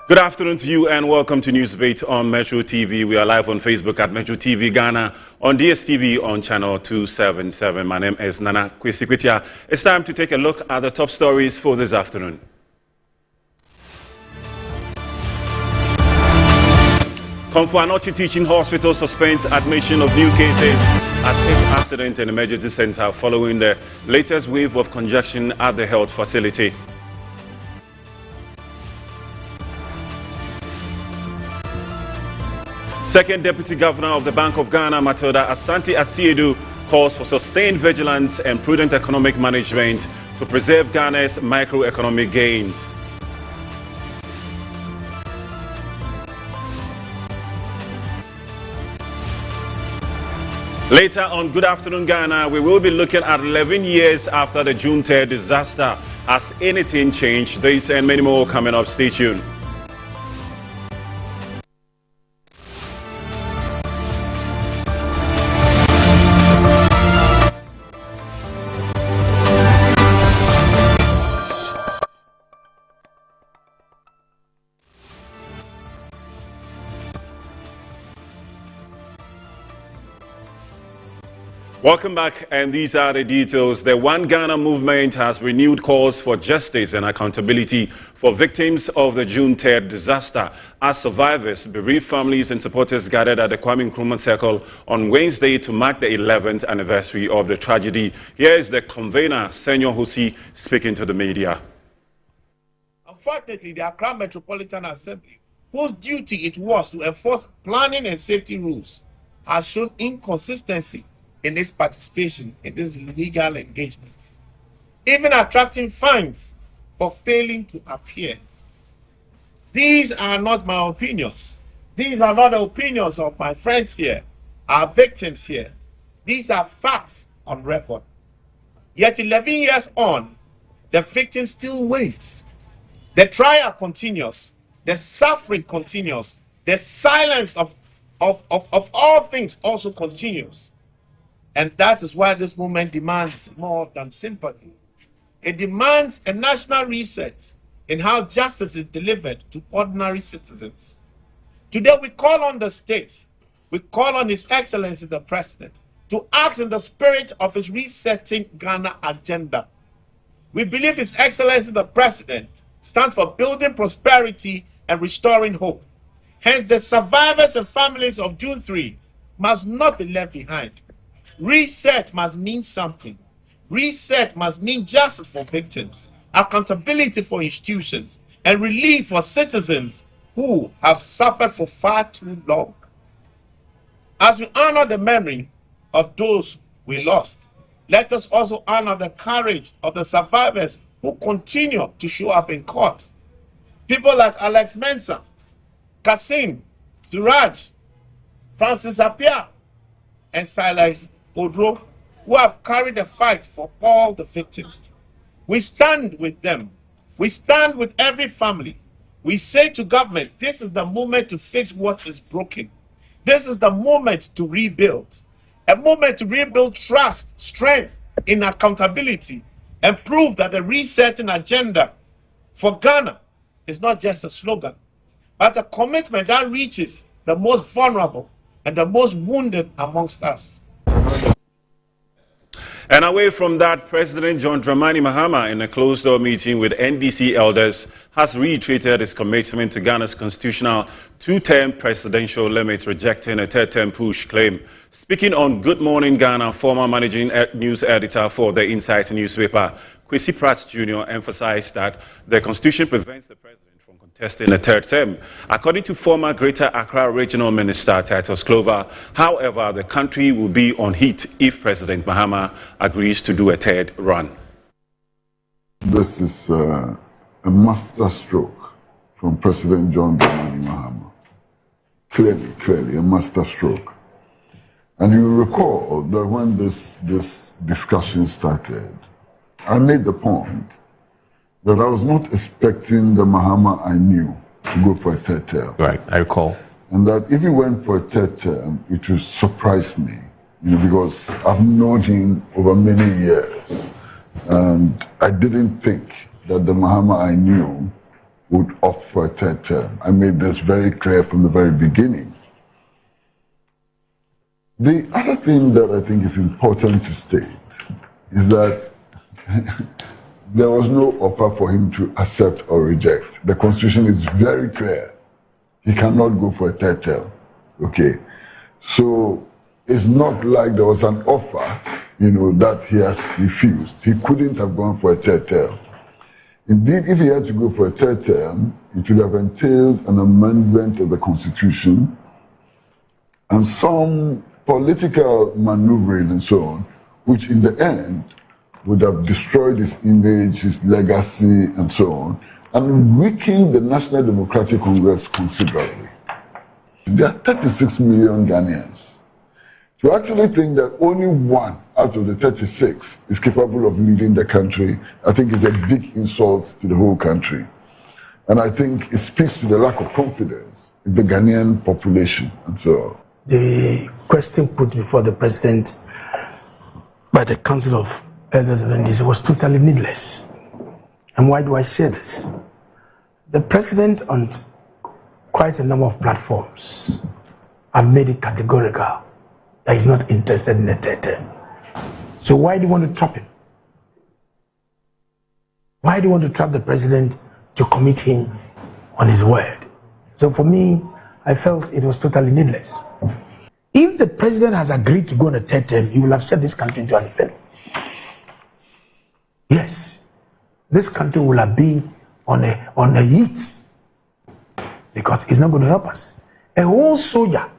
Good afternoon to you and welcome to Newsbeat on Metro TV. We are live on Facebook at Metro TV Ghana, on DSTV on channel 277. My name is Nana Kwesikwitia. It's time to take a look at the top stories for this afternoon. Komfo Anokye Teaching Hospital suspends admission of new cases at its accident and emergency center following the latest wave of congestion at the health facility. Second Deputy Governor of the Bank of Ghana, Matilda Asante Asiedu, calls for sustained vigilance and prudent economic management to preserve Ghana's microeconomic gains. Later on Good Afternoon Ghana, we will be looking at 11 years after the June 3rd disaster. Has anything changed? This and many more coming up. Stay tuned. Welcome back, and these are the details. The One Ghana movement has renewed calls for justice and accountability for victims of the June 3rd disaster as survivors, bereaved families and supporters gathered at the Kwame Nkrumah Circle on Wednesday to mark the 11th anniversary of the tragedy. Here is the convener, Senyor Hosi, speaking to the media. Unfortunately, the Accra Metropolitan Assembly, whose duty it was to enforce planning and safety rules, has shown inconsistency in its participation in this legal engagement, even attracting fines for failing to appear. These are not my opinions. These are not the opinions of my friends here, our victims here. These are facts on record. Yet 11 years on, the victim still waits. The trial continues. The suffering continues. The silence of all things also continues. And that is why this movement demands more than sympathy. It demands a national reset in how justice is delivered to ordinary citizens. Today we call on the state, we call on His Excellency the President to act in the spirit of his resetting Ghana agenda. We believe His Excellency the President stands for building prosperity and restoring hope. Hence the survivors and families of June 3 must not be left behind. Reset must mean something. Reset must mean justice for victims, accountability for institutions, and relief for citizens who have suffered for far too long. As we honor the memory of those we lost, let us also honor the courage of the survivors who continue to show up in court. People like Alex Mensah, Kasim, Suraj, Francis Appiah, and Silas Odro, who have carried the fight for all the victims. We stand with them. We stand with every family. We say to government, this is the moment to fix what is broken. This is the moment to rebuild. A moment to rebuild trust, strength in accountability, and prove that the resetting agenda for Ghana is not just a slogan, but a commitment that reaches the most vulnerable and the most wounded amongst us. And away from that, President John Dramani Mahama, in a closed-door meeting with NDC elders, has reiterated his commitment to Ghana's constitutional two-term presidential limit, rejecting a third-term push claim. Speaking on Good Morning Ghana, former managing news editor for the Insight newspaper, Kwesi Pratt Jr. emphasized that the constitution prevents the president from contesting a third term. According to former Greater Accra Regional Minister Titus Clover, however, the country will be on heat if President Mahama agrees to do a third run. This is a master stroke from President John Dramani Mahama. Clearly, a master stroke. And you recall that when this discussion started, I made the point that I was not expecting the Mahama I knew to go for a third term. Right, I recall. And that if he went for a third term, it would surprise me, because I've known him over many years. And I didn't think that the Mahama I knew would opt for a third term. I made this very clear from the very beginning. The other thing that I think is important to state is that there was no offer for him to accept or reject. The Constitution is very clear. He cannot go for a third term. Okay? So it's not like there was an offer, that he has refused. He couldn't have gone for a third term. Indeed, if he had to go for a third term, it would have entailed an amendment of the Constitution and some political maneuvering and so on, which in the end would have destroyed his image, his legacy, and so on, and weakened the National Democratic Congress considerably. There are 36 million Ghanaians. To actually think that only one out of the 36 is capable of leading the country, I think is a big insult to the whole country. And I think it speaks to the lack of confidence in the Ghanaian population and so on. The question put before the president by the Council of Elders of NDC was totally needless. And why do I say this? The president on quite a number of platforms have made it categorical that he's not interested in a third term. So why do you want to trap him? Why do you want to trap the president to commit him on his word? So for me, I felt it was totally needless. If the president has agreed to go on a third term, he will have set this country into an inferno. Yes, this country will have been on a heat because it's not going to help us. A whole soldier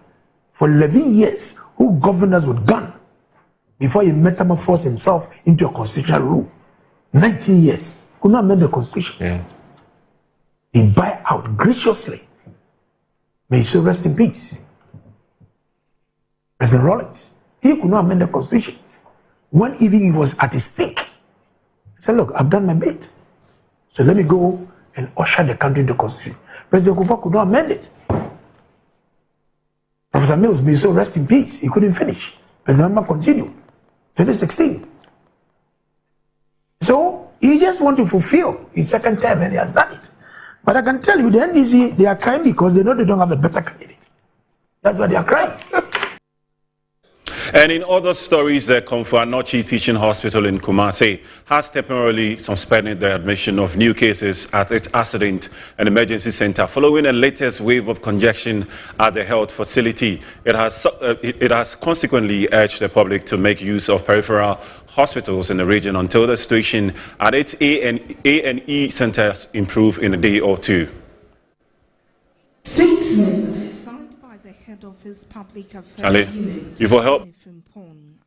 for 11 years who governed us with gun before he metamorphosed himself into a constitutional rule. 19 years, could not amend the constitution. Yeah. He buy out graciously. May he so rest in peace. President Rawlings, he could not amend the constitution. When even he was at his peak, he said, look, I've done my bit. So let me go and usher the country into the constitution. President Kufuor could not amend it. Professor Mills, may so rest in peace. He couldn't finish. President Mahama continued. 2016. So he just want to fulfill his second term and he has done it. But I can tell you, the NDC, they are crying because they know they don't have a better candidate. That's why they are crying. And in other stories, the Komfo Anokye Teaching Hospital in Kumasi has temporarily suspended the admission of new cases at its accident and emergency center following a latest wave of congestion at the health facility. It has consequently urged the public to make use of peripheral hospitals in the region until the situation at its A&E centers improve in a day or two. Statement signed by the head of his public affairs unit, you for help.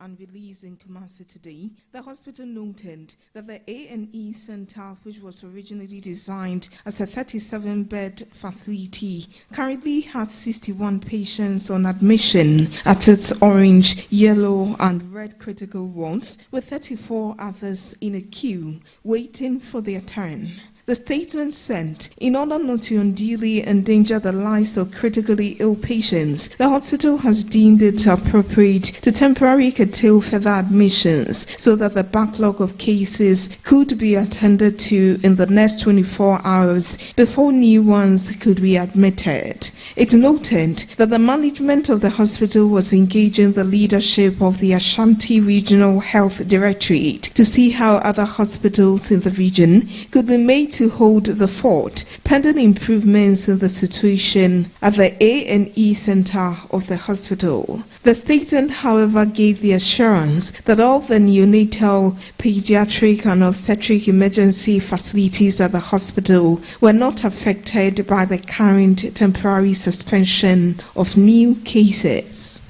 And released in Kumasi today, the hospital noted that the A&E Center, which was originally designed as a 37-bed facility, currently has 61 patients on admission at its orange, yellow, and red critical wards, with 34 others in a queue waiting for their turn. The statement sent, in order not to unduly endanger the lives of critically ill patients, the hospital has deemed it appropriate to temporarily curtail further admissions so that the backlog of cases could be attended to in the next 24 hours before new ones could be admitted. It noted that the management of the hospital was engaging the leadership of the Ashanti Regional Health Directorate to see how other hospitals in the region could be made to hold the fort, pending improvements in the situation at the A&E Center of the hospital. The statement, however, gave the assurance that all the neonatal, pediatric, and obstetric emergency facilities at the hospital were not affected by the current temporary suspension of new cases.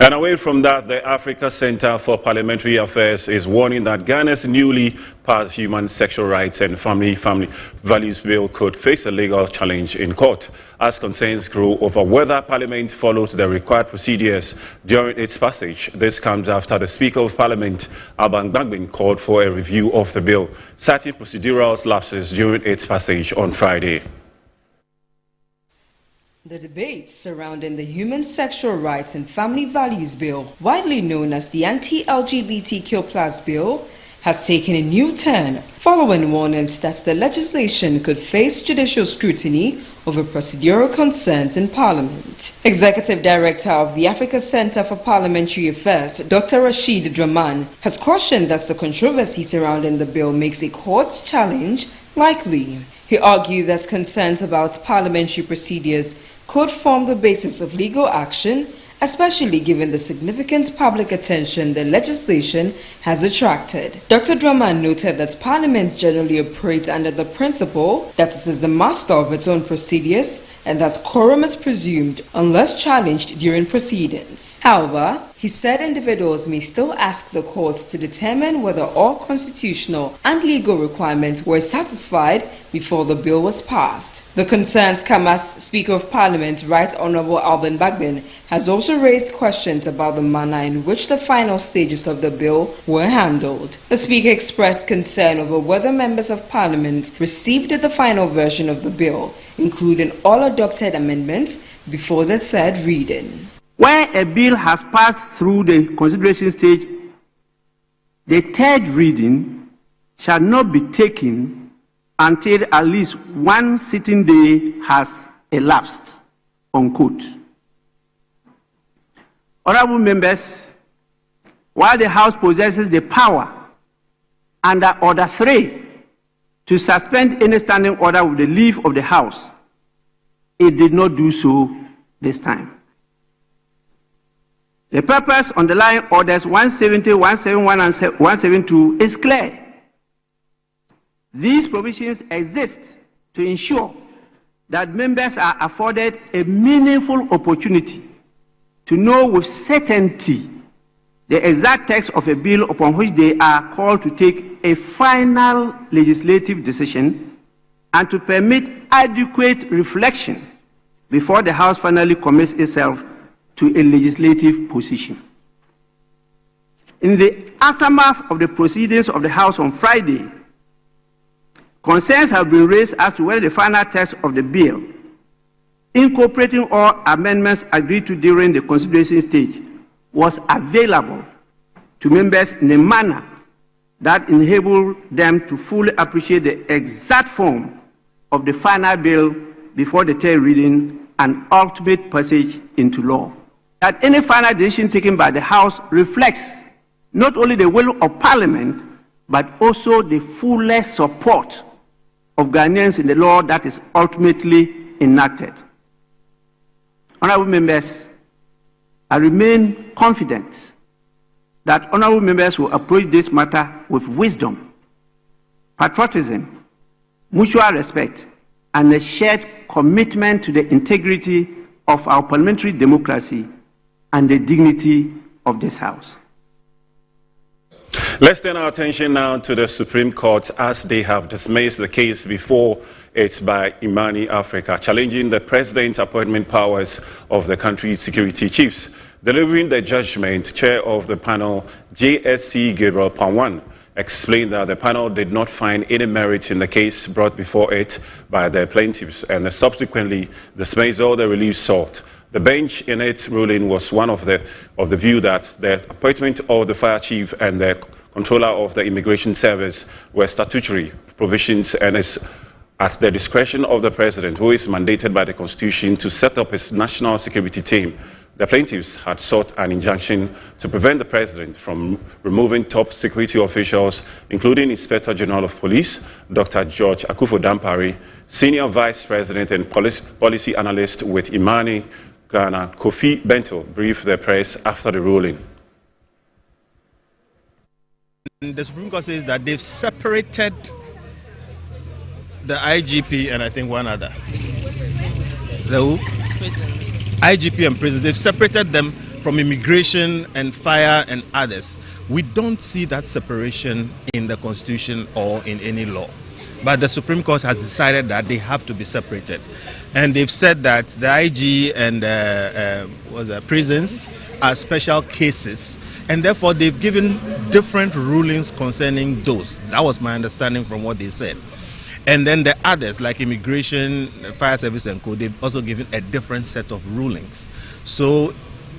And away from that, the Africa Center for Parliamentary Affairs is warning that Ghana's newly passed Human Sexual Rights and Family Values Bill could face a legal challenge in court as concerns grow over whether Parliament follows the required procedures during its passage. This comes after the Speaker of Parliament, Alban Gbagbin, called for a review of the bill, citing procedural lapses during its passage on Friday. The debate surrounding the Human Sexual Rights and Family Values Bill, widely known as the Anti-LGBTQ+ Bill, has taken a new turn following warnings that the legislation could face judicial scrutiny over procedural concerns in Parliament. Executive Director of the Africa Center for Parliamentary Affairs, Dr. Rashid Draman, has cautioned that the controversy surrounding the bill makes a court challenge likely. He argued that concerns about parliamentary procedures could form the basis of legal action, especially given the significant public attention the legislation has attracted. Dr. Draman noted that Parliament generally operates under the principle that it is the master of its own procedures and that quorum is presumed unless challenged during proceedings. However, he said individuals may still ask the courts to determine whether all constitutional and legal requirements were satisfied before the bill was passed. The concerns come as Speaker of Parliament, Right Honourable Alban Bagbin, has also raised questions about the manner in which the final stages of the bill were handled. The Speaker expressed concern over whether members of Parliament received the final version of the bill, including all adopted amendments, before the third reading. Where a bill has passed through the consideration stage, the third reading shall not be taken until at least one sitting day has elapsed. Unquote. Honorable members, while the House possesses the power under Order 3 to suspend any standing order with the leave of the House, it did not do so this time. The purpose underlying orders 170, 171, and 172 is clear. These provisions exist to ensure that members are afforded a meaningful opportunity to know with certainty the exact text of a bill upon which they are called to take a final legislative decision and to permit adequate reflection before the House finally commits itself to a legislative position. In the aftermath of the proceedings of the House on Friday, concerns have been raised as to whether the final text of the bill, incorporating all amendments agreed to during the consideration stage, was available to members in a manner that enabled them to fully appreciate the exact form of the final bill before the third reading and ultimate passage into law. That any final decision taken by the House reflects not only the will of Parliament, but also the fullest support of Ghanaians in the law that is ultimately enacted. Honorable members, I remain confident that honorable members will approach this matter with wisdom, patriotism, mutual respect, and a shared commitment to the integrity of our parliamentary democracy and the dignity of this House. Let's turn our attention now to the Supreme Court as they have dismissed the case before it by Imani Africa, challenging the president's appointment powers of the country's security chiefs. Delivering the judgment, chair of the panel, JSC Gabriel Panwan, explained that the panel did not find any merit in the case brought before it by the plaintiffs and subsequently dismissed all the relief sought. The bench in its ruling was one of the view that the appointment of the fire chief and the controller of the immigration service were statutory provisions and is at the discretion of the president, who is mandated by the Constitution to set up his national security team. The plaintiffs had sought an injunction to prevent the president from removing top security officials, including Inspector General of Police, Dr. George Akufo-Dampare, Senior Vice President and Policy Analyst with Imani Ghana, Kofi Bento, briefed the press after the ruling. The Supreme Court says that they've separated the IGP and I think one other. The who? Prisons. IGP and prisons. They've separated them from immigration and fire and others. We don't see that separation in the Constitution or in any law. But the Supreme Court has decided that they have to be separated. And they've said that the IG and prisons are special cases. And therefore, they've given different rulings concerning those. That was my understanding from what they said. And then the others, like immigration, fire service and co, they've also given a different set of rulings. So,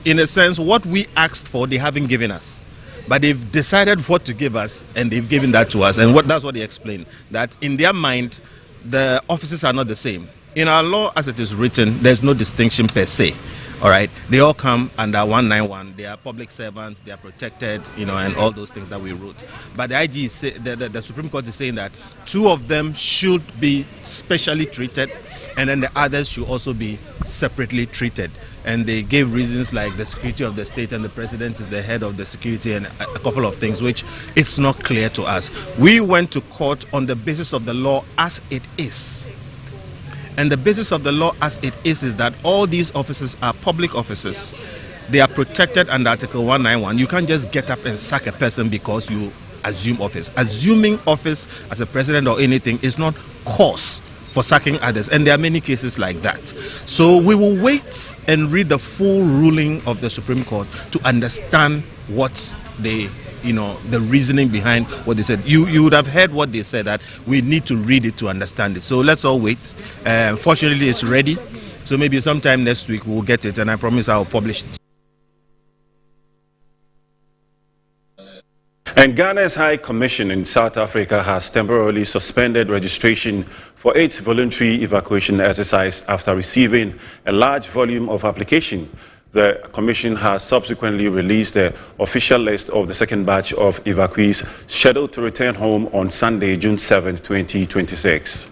in a sense, what we asked for, they haven't given us. But they've decided what to give us, and they've given that to us. And that's what they explain, that in their mind, the offices are not the same. In our law, as it is written, there's no distinction per se. All right, they all come under 191. They are public servants. They are protected, and all those things that we wrote. But the IG is the Supreme Court is saying that 2 of them should be specially treated, and then the others should also be separately treated. And they gave reasons like the security of the state, and the president is the head of the security, and a couple of things which it's not clear to us. We went to court on the basis of the law as it is. And the basis of the law as it is that all these offices are public offices. They are protected under Article 191. You can't just get up and sack a person because you assume office. Assuming office as a president or anything is not cause for sacking others. And there are many cases like that. So we will wait and read the full ruling of the Supreme Court to understand what the reasoning behind what they said. You would have heard what they said, that we need to read it to understand it. So let's all wait. Fortunately, it's ready. So maybe sometime next week we'll get it, and I promise I'll publish it. And Ghana's High Commission in South Africa has temporarily suspended registration for its voluntary evacuation exercise after receiving a large volume of applications. The Commission has subsequently released the official list of the second batch of evacuees scheduled to return home on Sunday, June 7, 2026.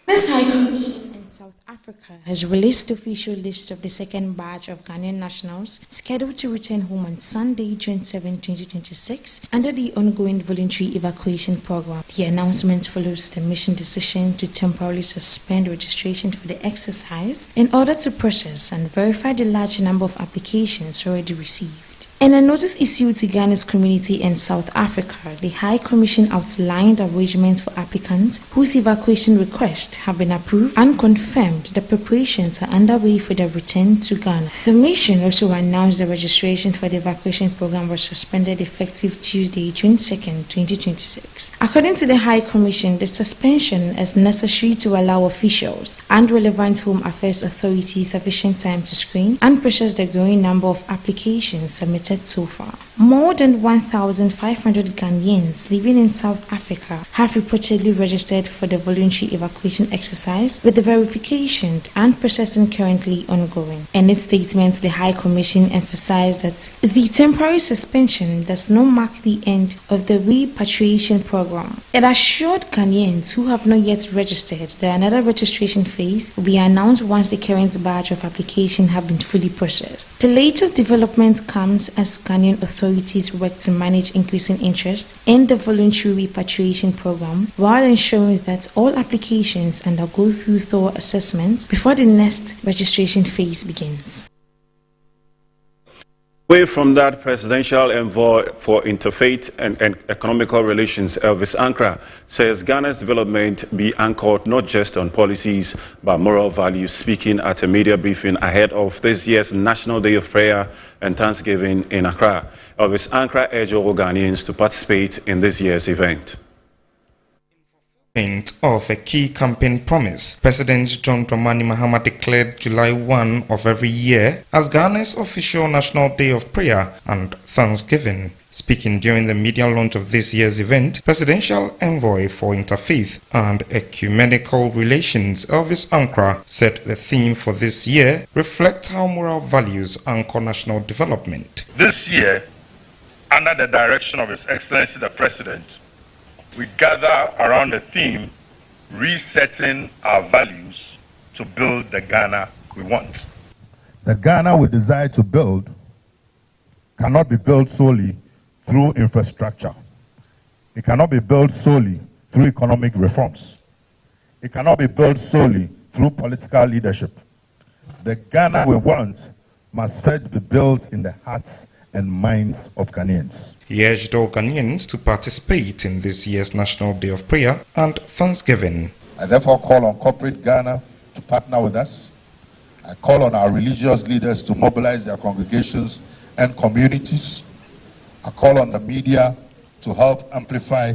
This High Commission in South Africa has released the official list of the second batch of Ghanaian nationals scheduled to return home on Sunday, June 7, 2026, under the ongoing voluntary evacuation program. The announcement follows the mission decision to temporarily suspend registration for the exercise in order to process and verify the large number of applications already received. In a notice issued to Ghana's community in South Africa, the High Commission outlined arrangements for applicants whose evacuation requests have been approved and confirmed the preparations are underway for their return to Ghana. The mission also announced the registration for the evacuation program was suspended effective Tuesday, June 2, 2026. According to the High Commission, the suspension is necessary to allow officials and relevant Home Affairs authorities sufficient time to screen and process the growing number of applications submitted so far. More than 1,500 Ghanaians living in South Africa have reportedly registered for the voluntary evacuation exercise, with the verification and processing currently ongoing. In its statement, the High Commission emphasized that the temporary suspension does not mark the end of the repatriation program. It assured Ghanaians who have not yet registered that another registration phase will be announced once the current batch of applications have been fully processed. The latest development comes as Ghanaian authorities work to manage increasing interest in the voluntary repatriation program while ensuring that all applications undergo through thorough assessments before the next registration phase begins. Away from that, Presidential Envoy for Interfaith and Economical Relations, Elvis Ankra, says Ghana's development be anchored not just on policies but moral values, speaking at a media briefing ahead of this year's National Day of Prayer and Thanksgiving in Accra. Elvis Ankra urged all Ghanaians to participate in this year's event. Of a key campaign promise, President John Dramani Mahama declared July 1 of every year as Ghana's official National Day of Prayer and Thanksgiving. Speaking during the media launch of this year's event, Presidential Envoy for Interfaith and Ecumenical Relations, Elvis Ankra, said the theme for this year reflects how moral values anchor national development. This year, under the direction of His Excellency the President, we gather around the theme, resetting our values to build the Ghana we want. The Ghana we desire to build cannot be built solely through infrastructure. It cannot be built solely through economic reforms. It cannot be built solely through political leadership. The Ghana we want must first be built in the hearts and minds of Ghanaians. He urged all Ghanaians to participate in this year's National Day of Prayer and Thanksgiving. I therefore call on corporate Ghana to partner with us. I call on our religious leaders to mobilize their congregations and communities. I call on the media to help amplify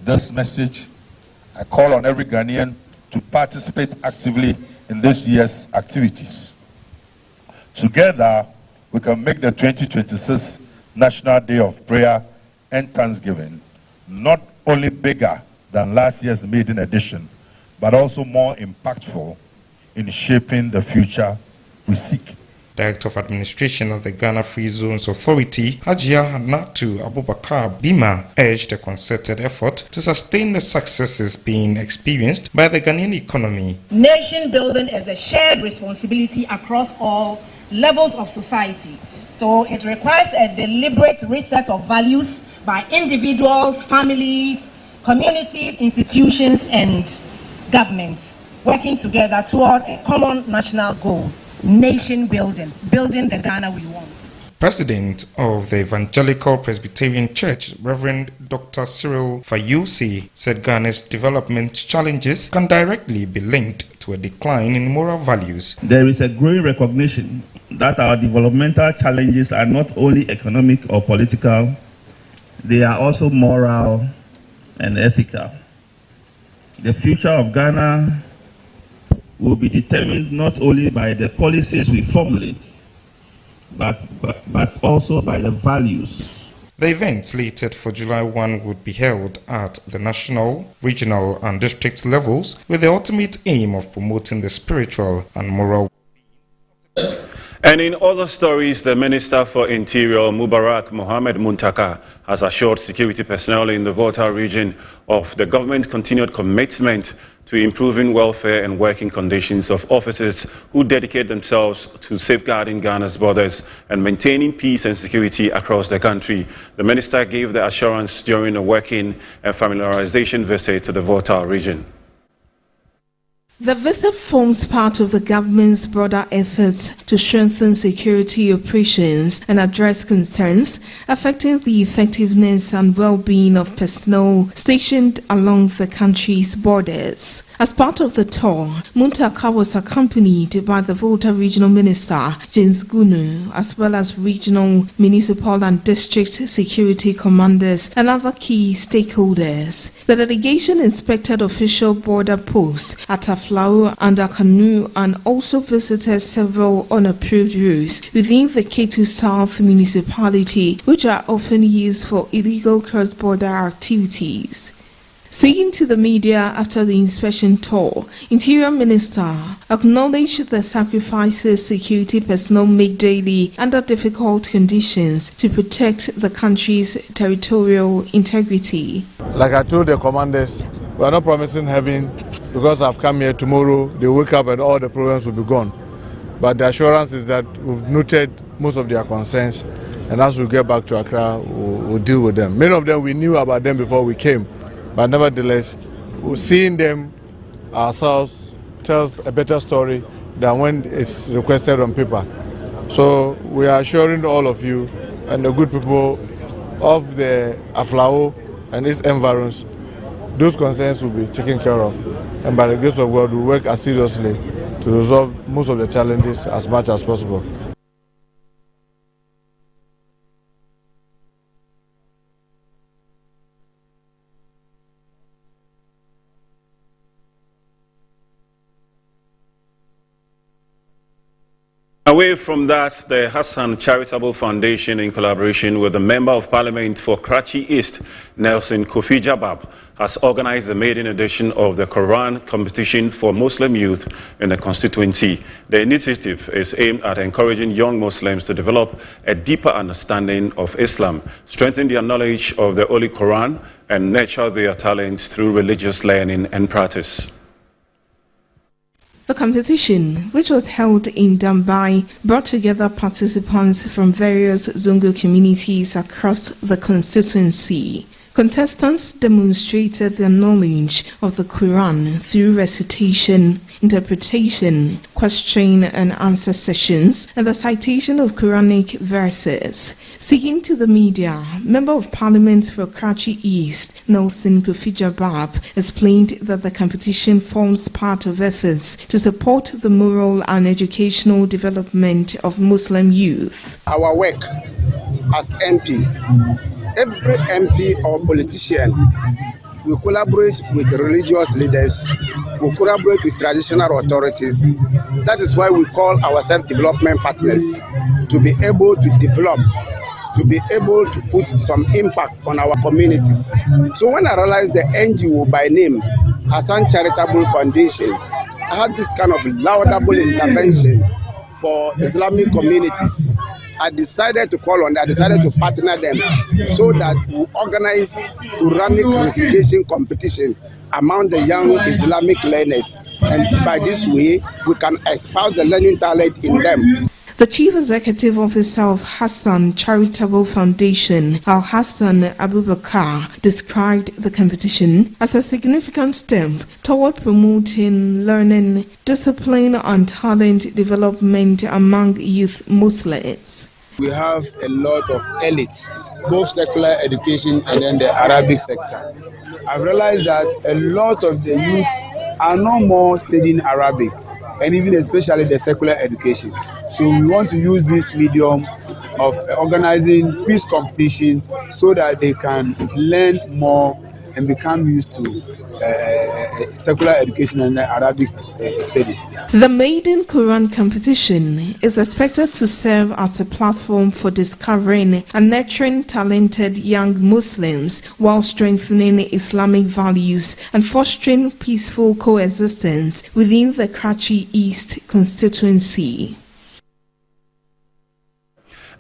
this message. I call on every Ghanaian to participate actively in this year's activities. Together, we can make the 2026 National Day of Prayer and Thanksgiving, not only bigger than last year's maiden edition, but also more impactful in shaping the future we seek. Director of Administration of the Ghana Free Zones Authority, Hajia Hanatu Abubakar Bima, urged a concerted effort to sustain the successes being experienced by the Ghanaian economy. Nation building is a shared responsibility across all levels of society. So it requires a deliberate reset of values by individuals, families, communities, institutions, and governments working together toward a common national goal. Nation building, building the Ghana we want. President of the Evangelical Presbyterian Church, Reverend Dr. Cyril Fayusi, said Ghana's development challenges can directly be linked to a decline in moral values. There is a growing recognition that our developmental challenges are not only economic or political, they are also moral and ethical. The future of Ghana will be determined not only by the policies we formulate, but also by the values. The event slated for July 1 would be held at the national, regional and district levels with the ultimate aim of promoting the spiritual and moral. And in other stories, the Minister for Interior, Mubarak Mohamed Muntaka, has assured security personnel in the Volta region of the government's continued commitment to improving welfare and working conditions of officers who dedicate themselves to safeguarding Ghana's borders and maintaining peace and security across the country. The minister gave the assurance during a working and familiarization visit to the Volta region. The visit forms part of the government's broader efforts to strengthen security operations and address concerns affecting the effectiveness and well-being of personnel stationed along the country's borders. As part of the tour, Muntaka was accompanied by the Volta Regional Minister, James Gunu, as well as regional, municipal and district security commanders and other key stakeholders. The delegation inspected official border posts at Aflao and Akanu and also visited several unapproved routes within the Ketu South municipality, which are often used for illegal cross-border activities. Speaking to the media after the inspection tour, Interior Minister acknowledged the sacrifices security personnel make daily under difficult conditions to protect the country's territorial integrity. Like I told the commanders, we are not promising heaven because I've come here tomorrow, they wake up and all the problems will be gone. But the assurance is that we've noted most of their concerns, and as we get back to Accra, we'll deal with them. Many of them, we knew about them before we came. But nevertheless, seeing them ourselves tells a better story than when it's requested on paper. So we are assuring all of you and the good people of the Aflao and its environs, those concerns will be taken care of. And by the grace of God, we work as seriously to resolve most of the challenges as much as possible. Away from that, the Hassan Charitable Foundation, in collaboration with the Member of Parliament for Karachi East, Nelson Kofi Jabab, has organized the maiden edition of the Quran competition for Muslim youth in the constituency. The initiative is aimed at encouraging young Muslims to develop a deeper understanding of Islam, strengthen their knowledge of the Holy Quran, and nurture their talents through religious learning and practice. The competition, which was held in Dambai, brought together participants from various Zongo communities across the constituency. Contestants demonstrated their knowledge of the Quran through recitation, interpretation, question and answer sessions, and the citation of Quranic verses. Speaking to the media, Member of Parliament for Karachi East, Nelson Kofi Jabab, explained that the competition forms part of efforts to support the moral and educational development of Muslim youth. Our work as MP, every MP or politician, we collaborate with religious leaders, we collaborate with traditional authorities. That is why we call ourselves development partners, to be able to develop to be able to put some impact on our communities. So when I realized the NGO by name, Hassan Charitable Foundation, I had this kind of laudable intervention for Islamic communities. I decided to call on them, I decided to partner them so that we organize Quranic recitation competition among the young Islamic learners. And by this way, we can espouse the learning talent in them. The Chief Executive Officer of Hassan Charitable Foundation, Al Hassan Abubakar, described the competition as a significant step toward promoting learning, discipline, and talent development among youth Muslims. We have a lot of elites, both secular education and then the Arabic sector. I've realized that a lot of the youths are no more studying Arabic, and even especially the secular education. So we want to use this medium of organizing quiz competition so that they can learn more and become used to secular education and Arabic studies. The Maiden Quran competition is expected to serve as a platform for discovering and nurturing talented young Muslims while strengthening Islamic values and fostering peaceful coexistence within the Karachi East constituency.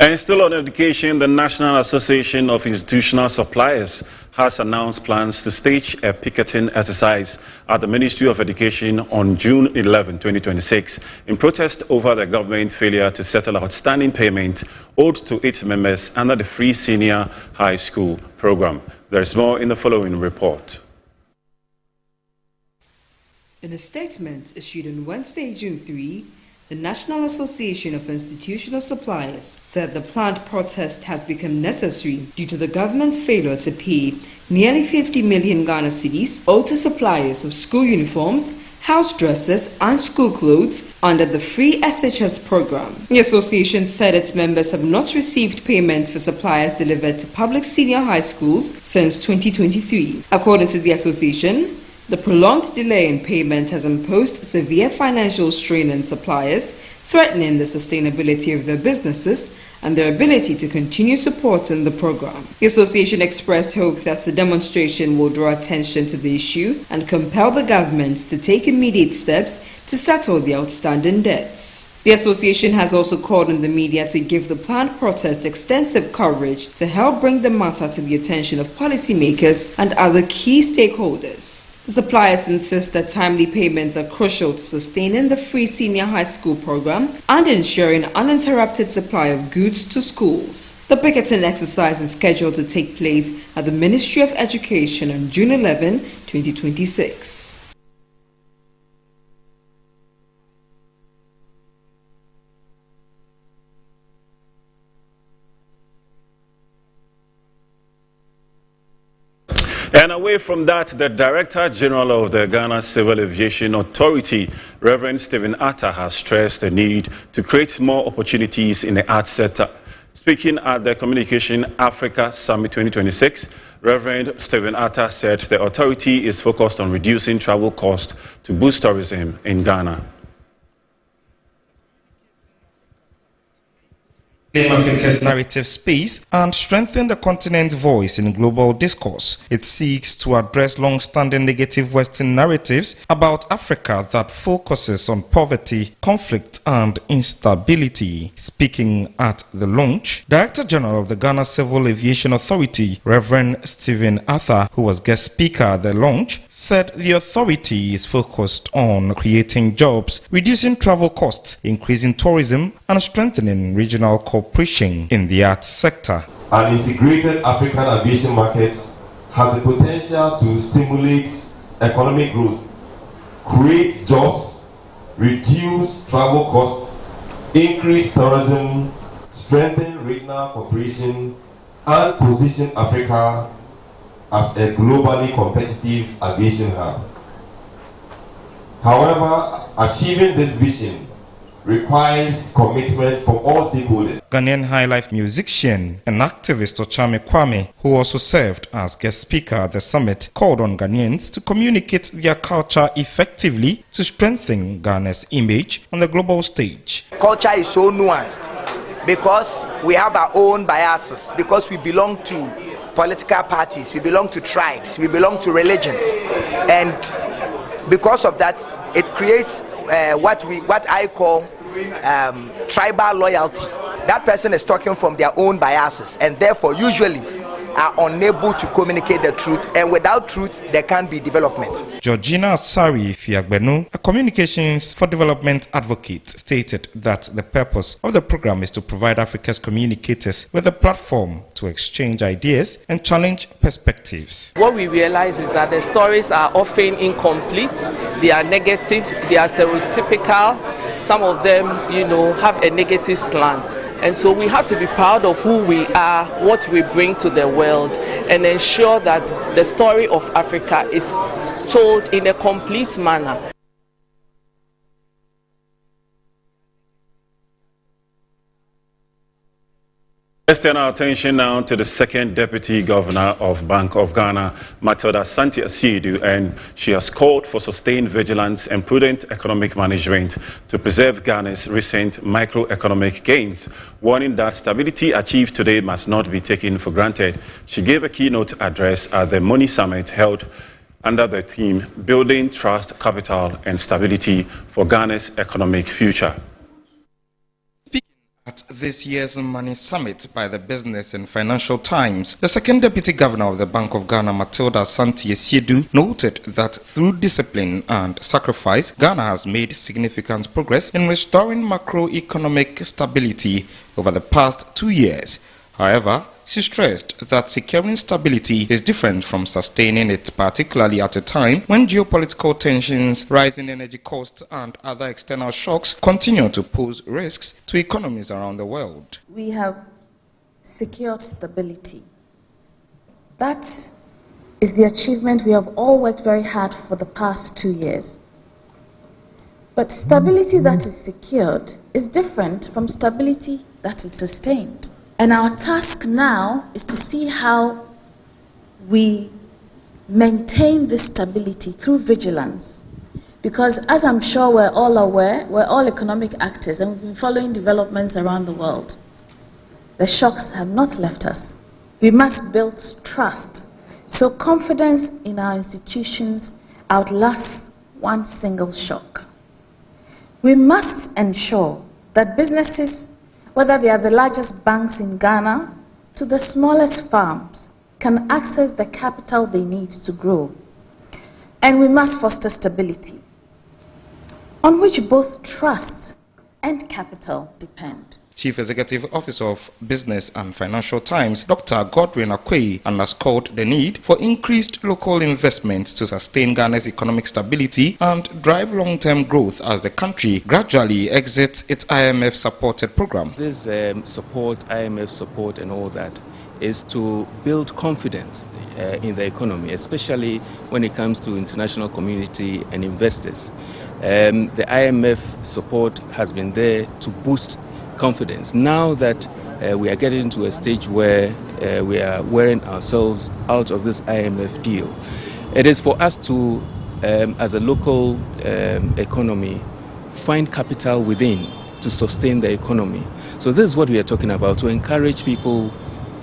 And still on education, the National Association of Institutional Suppliers has announced plans to stage a picketing exercise at the Ministry of Education on June 11, 2026, in protest over the government failure to settle outstanding payment owed to its members under the Free Senior High School program. There is more in the following report. In a statement issued on Wednesday, June 3, the National Association of Institutional Suppliers said the planned protest has become necessary due to the government's failure to pay nearly 50 million Ghana cedis owed to suppliers of school uniforms, house dresses and school clothes under the Free SHS program. The association said its members have not received payment for supplies delivered to public senior high schools since 2023. According to the association, the prolonged delay in payment has imposed severe financial strain on suppliers, threatening the sustainability of their businesses and their ability to continue supporting the program. The association expressed hope that the demonstration will draw attention to the issue and compel the government to take immediate steps to settle the outstanding debts. The association has also called on the media to give the planned protest extensive coverage to help bring the matter to the attention of policymakers and other key stakeholders. The suppliers insist that timely payments are crucial to sustaining the Free Senior High School program and ensuring uninterrupted supply of goods to schools. The picketing exercise is scheduled to take place at the Ministry of Education on June 11, 2026. And away from that, the Director General of the Ghana Civil Aviation Authority, Reverend Stephen Atta, has stressed the need to create more opportunities in the arts sector. Speaking at the Communication Africa Summit 2026, Reverend Stephen Atta said the authority is focused on reducing travel costs to boost tourism in Ghana. Africa's narrative space and strengthen the continent's voice in global discourse. It seeks to address long-standing negative Western narratives about Africa that focuses on poverty, conflict and instability. Speaking at the launch, Director General of the Ghana Civil Aviation Authority, Reverend Stephen Atta, who was guest speaker at the launch, said the authority is focused on creating jobs, reducing travel costs, increasing tourism and strengthening regional cooperation in the arts sector. An integrated African aviation market has the potential to stimulate economic growth, create jobs, reduce travel costs, increase tourism, strengthen regional cooperation, and position Africa as a globally competitive aviation hub. However, achieving this vision requires commitment from all stakeholders. Ghanaian high life musician and activist Ochame Kwame, who also served as guest speaker at the summit, called on Ghanaians to communicate their culture effectively to strengthen Ghana's image on the global stage. Culture is so nuanced because we have our own biases, because we belong to political parties, we belong to tribes, we belong to religions, and because of that, it creates what I call tribal loyalty. That person is talking from their own biases, and therefore usually are unable to communicate the truth, and without truth there can't be development. Georgina Asari Fiagbenu, a communications for development advocate, stated that the purpose of the program is to provide Africa's communicators with a platform to exchange ideas and challenge perspectives. What we realize is that the stories are often incomplete, they are negative, they are stereotypical, some of them, have a negative slant. And so we have to be proud of who we are, what we bring to the world, and ensure that the story of Africa is told in a complete manner. Let's turn our attention now to the second Deputy Governor of Bank of Ghana, Matilda Asante Asiedu, and she has called for sustained vigilance and prudent economic management to preserve Ghana's recent microeconomic gains, warning that stability achieved today must not be taken for granted. She gave a keynote address at the Money Summit held under the theme Building Trust, Capital and Stability for Ghana's Economic Future. At this year's Money Summit by the Business and Financial Times, the second Deputy Governor of the Bank of Ghana, Matilda Asante Asiedu, noted that through discipline and sacrifice, Ghana has made significant progress in restoring macroeconomic stability over the past 2 years. However, she stressed that securing stability is different from sustaining it, particularly at a time when geopolitical tensions, rising energy costs, and other external shocks continue to pose risks to economies around the world. We have secured stability. That is the achievement we have all worked very hard for the past 2 years. But stability that is secured is different from stability that is sustained. And our task now is to see how we maintain this stability through vigilance. Because as I'm sure we're all aware, we're all economic actors and we've been following developments around the world. The shocks have not left us. We must build trust so confidence in our institutions outlasts one single shock. We must ensure that businesses, whether they are the largest banks in Ghana to the smallest farms, can access the capital they need to grow. And we must foster stability, on which both trust and capital depend. Chief Executive Officer of Business and Financial Times, Dr. Godwin Akwe, underscored the need for increased local investment to sustain Ghana's economic stability and drive long-term growth as the country gradually exits its IMF-supported program. This support, IMF support and all that, is to build confidence in the economy, especially when it comes to international community and investors. The IMF support has been there to boost confidence. Now that we are getting to a stage where we are wearing ourselves out of this IMF deal, it is for us to, as a local economy, find capital within to sustain the economy. So this is what we are talking about, to encourage people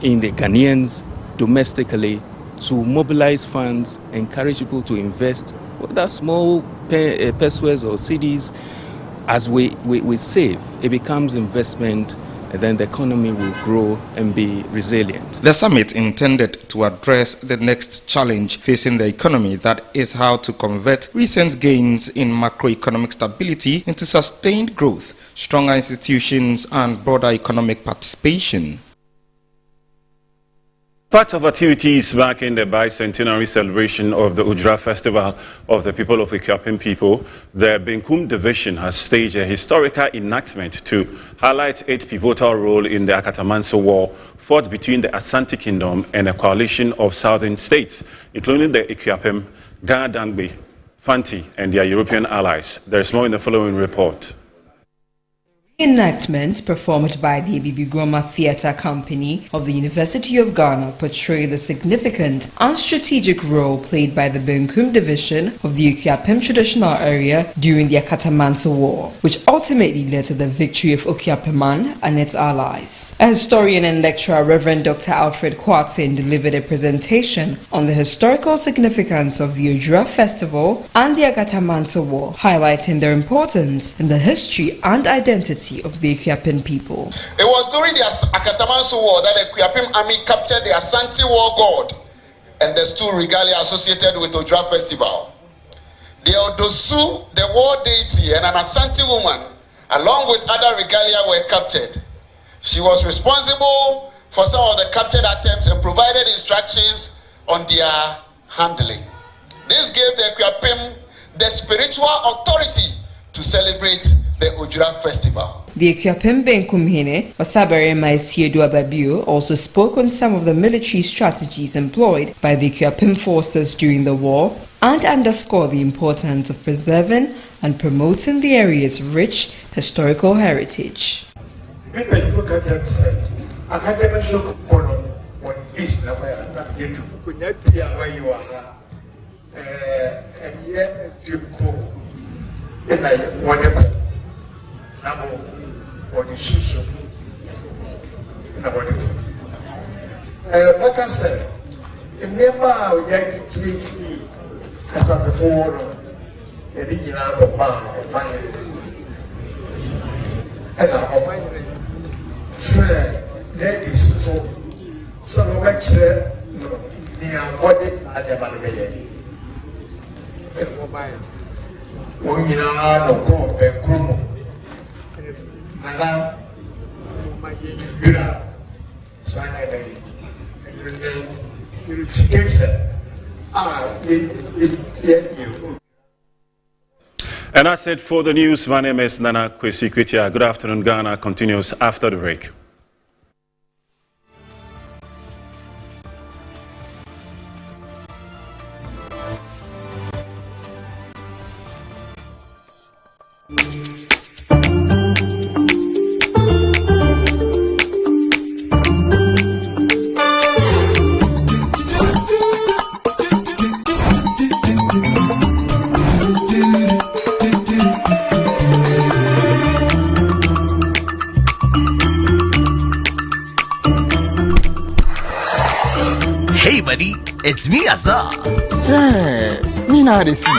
in the Ghanaians domestically to mobilize funds, encourage people to invest, whether small pesos or cedis. As we save, it becomes investment, and then the economy will grow and be resilient. The summit intended to address the next challenge facing the economy, that is how to convert recent gains in macroeconomic stability into sustained growth, stronger institutions, and broader economic participation. Part of activities marking the bicentenary celebration of the Ujra Festival of the People of Ethiopian People, the Benkum Division has staged a historical enactment to highlight its pivotal role in the Akatamanso War fought between the Asante Kingdom and a coalition of southern states, including the Ethiopian, Ghana Dangbe, Fanti, and their European allies. There is more in the following report. Enactment performed by the Bibi Groma Theatre Company of the University of Ghana portrayed the significant and strategic role played by the Benkum division of the Okuapem traditional area during the Akatamansa War, which ultimately led to the victory of Okuapeman and its allies. A historian and lecturer, Reverend Dr. Alfred Kwarteng, delivered a presentation on the historical significance of the Ojura Festival and the Akatamansa War, highlighting their importance in the history and identity of the Okuapem people. It was during the Akatamanso War that the Okuapem army captured the Asante war god and the stool regalia associated with Ojura festival. The Odosu, the war deity, and an Asante woman, along with other regalia, were captured. She was responsible for some of the captured items and provided instructions on their handling. This gave the Okuapem the spiritual authority to celebrate the Ojura festival. The Okuapem Benkumhene, Osabere Maisiedu Ababio, also spoke on some of the military strategies employed by the Okuapem forces during the war and underscored the importance of preserving and promoting the area's rich historical heritage. Like I said, remember how you had to treat at the forum, the original of my and our friend, ladies, so some of my children, near what they are the when you know, go back home. Madam, and that's it for the news. My name is Nana Kwesi Kwitia. Good afternoon, Ghana continues after the break. Hey buddy, it's me Azar. Yeah, me now they see.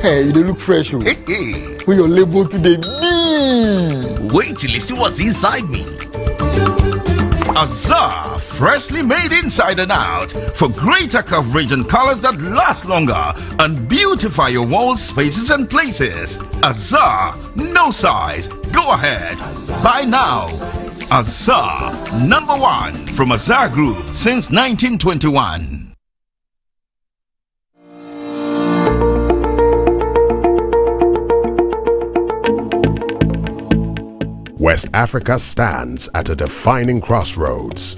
Hey, you don't look fresh. Hey, hey. When your label today, wait till you see what's inside me. Azar, freshly made inside and out for greater coverage and colors that last longer and beautify your walls, spaces and places. Azar, no size. Go ahead. Buy now. Azar, #1 from Azar Group since 1921. West Africa stands at a defining crossroads.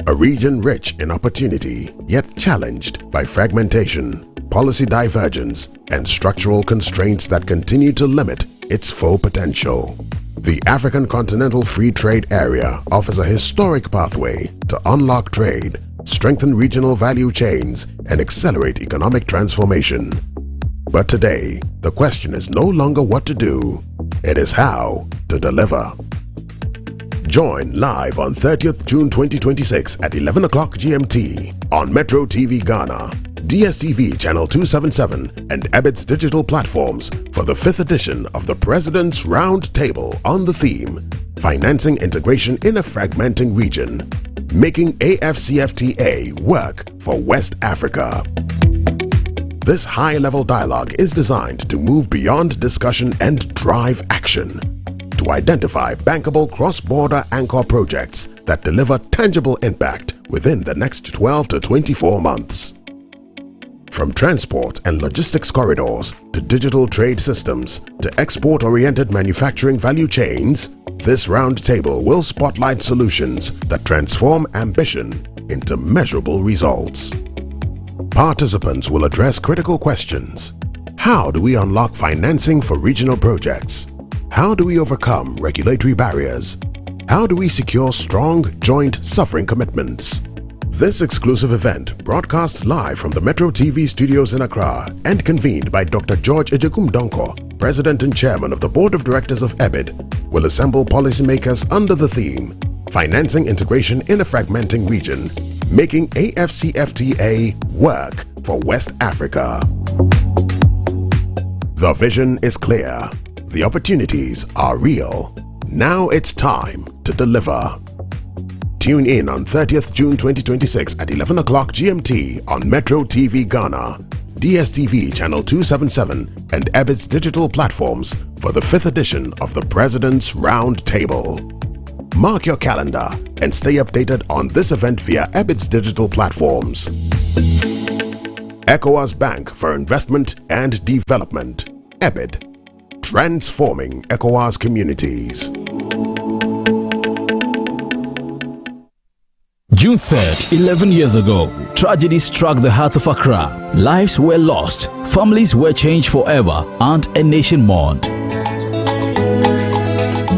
A region rich in opportunity, yet challenged by fragmentation, policy divergence, and structural constraints that continue to limit its full potential. The African Continental Free Trade Area offers a historic pathway to unlock trade, strengthen regional value chains, and accelerate economic transformation. But today, the question is no longer what to do, it is how to deliver. Join live on 30th June 2026 at 11 o'clock GMT on Metro TV Ghana, DSTV Channel 277 and EBITS digital platforms for the 5th edition of the President's Round Table on the theme Financing Integration in a Fragmenting Region, Making AFCFTA Work for West Africa. This high-level dialogue is designed to move beyond discussion and drive action, to identify bankable cross-border anchor projects that deliver tangible impact within the next 12 to 24 months. From transport and logistics corridors to digital trade systems to export-oriented manufacturing value chains, this roundtable will spotlight solutions that transform ambition into measurable results. Participants will address critical questions. How do we unlock financing for regional projects? How do we overcome regulatory barriers? How do we secure strong joint suffering commitments? This exclusive event, broadcast live from the Metro TV studios in Accra and convened by Dr. George Ejekum Donko, President and Chairman of the Board of Directors of EBID, will assemble policymakers under the theme, Financing Integration in a Fragmenting Region, making AFCFTA work for West Africa. The vision is clear. The opportunities are real. Now it's time to deliver. Tune in on 30th June 2026 at 11 o'clock GMT on Metro TV Ghana, DSTV Channel 277 and EBID's digital platforms for the 5th edition of the President's Round Table. Mark your calendar and stay updated on this event via EBID's digital platforms. ECOWAS Bank for Investment and Development, EBID, transforming ECOWAS communities. June 3rd, 11 years ago, tragedy struck the heart of Accra. Lives were lost, families were changed forever, and a nation mourned.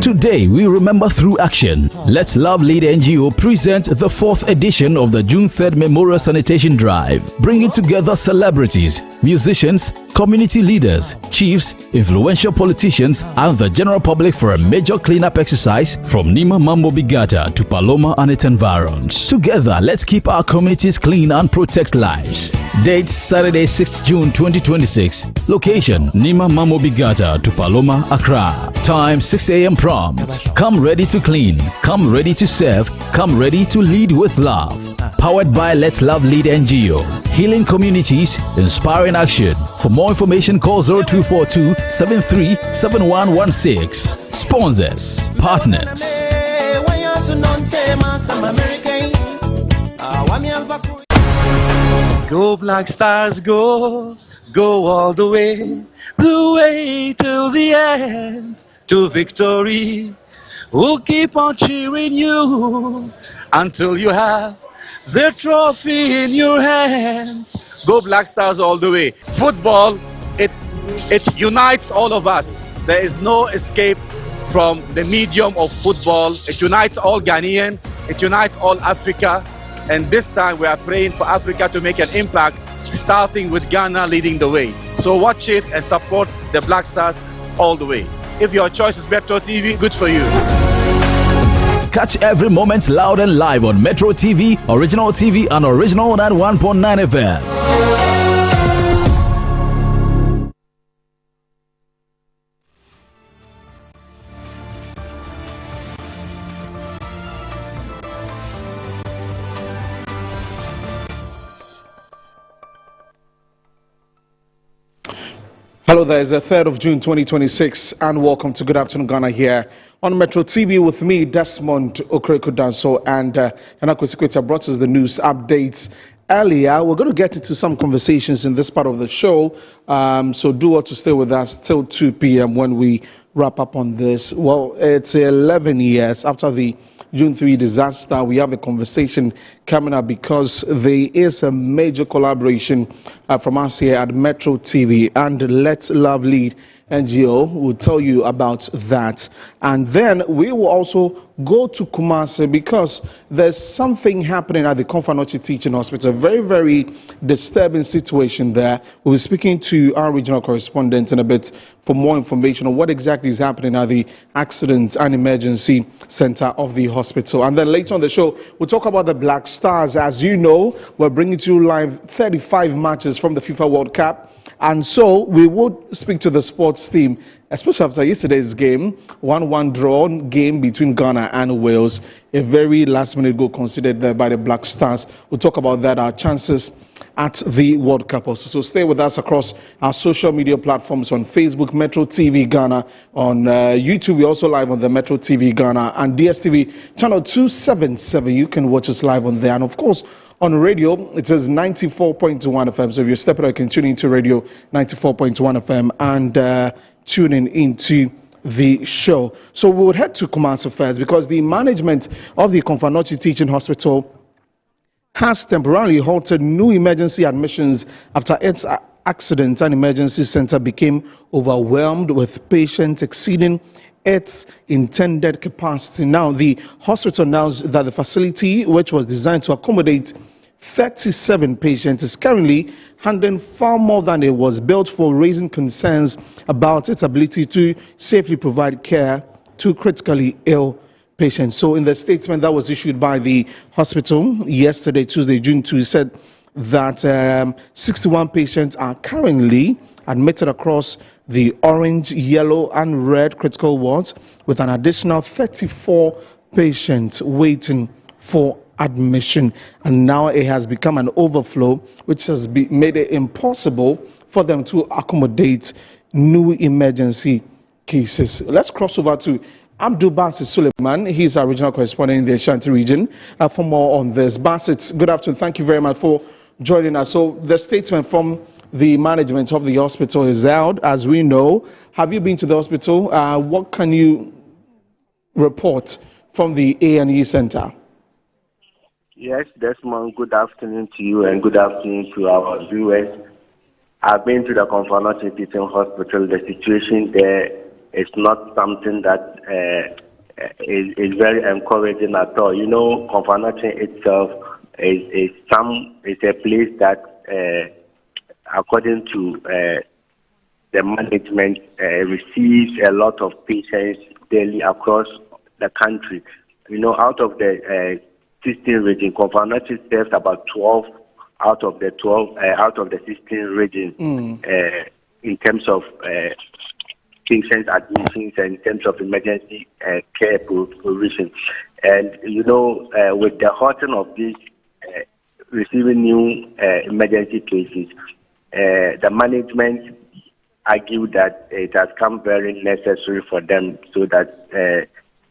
Today, we remember through action. Let's Love Lead NGO present the 4th edition of the June 3rd Memorial Sanitation Drive, bringing together celebrities, musicians, community leaders, chiefs, influential politicians, and the general public for a major cleanup exercise from Nima Mambo Bigata to Paloma and its environs. Together, let's keep our communities clean and protect lives. Date Saturday, 6th June 2026. Location Nima Mambo Bigata to Paloma, Accra. Time 6 a.m. prompt. Come ready to clean, come ready to serve, come ready to lead with love. Powered by Let's Love Lead NGO. Healing communities, inspiring action. For more information, call 0242 737116. Sponsors, partners. Go Black Stars, go all the way till the end, to victory. We'll keep on cheering you until you have the trophy in your hands. Go Black Stars all the way. Football, it unites all of us. There is no escape from the medium of football. It unites all Ghanaian, it unites all Africa. And this time we are praying for Africa to make an impact, starting with Ghana leading the way. So watch it and support the Black Stars all the way. If your choice is Metro TV, good for you. Catch every moment loud and live on Metro TV, Original TV, and Original 91.9 FM. Hello there, it's the 3rd of June 2026 and welcome to Good Afternoon Ghana here on Metro TV with me, Desmond Okrekudanso, and Yana Kwesikweta brought us the news updates earlier. We're going to get into some conversations in this part of the show, so do want to stay with us till 2 p.m. when we wrap up on this. Well, it's 11 years after the June 3 disaster. We have a conversation coming up because there is a major collaboration from us here at Metro TV and Let's Love Lead NGO. We'll tell you about that. And then we will also go to Kumasi because there's something happening at the Komfo Teaching Hospital. Very, very disturbing situation there. We'll be speaking to our regional correspondent in a bit for more information on what exactly is happening at the Accident and Emergency Center of the hospital. And then later on the show, we'll talk about the Black Stars. As you know, we're bringing to you live 35 matches from the FIFA World Cup. And so we would speak to the sports team, especially after yesterday's game, 1-1 draw game between Ghana and Wales. A very last-minute goal conceded there by the Black Stars. We'll talk about that, our chances at the World Cup also. So stay with us across our social media platforms on Facebook, Metro TV Ghana. On YouTube, we're also live on the Metro TV Ghana and DSTV channel 277. You can watch us live on there. And of course, on radio, it says 94.1 FM. So if you're stepping out, you can tune into radio 94.1 FM and tuning into the show. So we would head to Kumasi first because the management of the Komfo Teaching Hospital has temporarily halted new emergency admissions after its Accident and Emergency Center became overwhelmed with patients exceeding its intended capacity. Now, the hospital announced that the facility, which was designed to accommodate 37 patients, is currently handling far more than it was built for, raising concerns about its ability to safely provide care to critically ill patients. So in the statement that was issued by the hospital yesterday, Tuesday, June 2, it said that 61 patients are currently admitted across the orange, yellow, and red critical wards, with an additional 34 patients waiting for admission. And now it has become an overflow, which has made it impossible for them to accommodate new emergency cases. Let's cross over to Abdul Basit Suleiman. He's our regional correspondent in the Ashanti region for more on this. Basit, good afternoon. Thank you very much for joining us. So the statement from the management of the hospital is out, as we know. Have you been to the hospital? What can you report from the A&E Center? Yes, Desmond, good afternoon to you and good afternoon to our viewers. I've been to the Konfo-Anokye Teaching Hospital. The situation there is not something that is very encouraging at all. You know, Konfo-Anokye itself is a place that, according to the management, receives a lot of patients daily across the country. You know, out of the 16 regions, Konfo-Anokye serves about 12 out of the 16 regions in terms of patient admissions and in terms of emergency care provision. And you know, with the halting of these receiving new emergency cases, the management argued that it has come very necessary for them, so that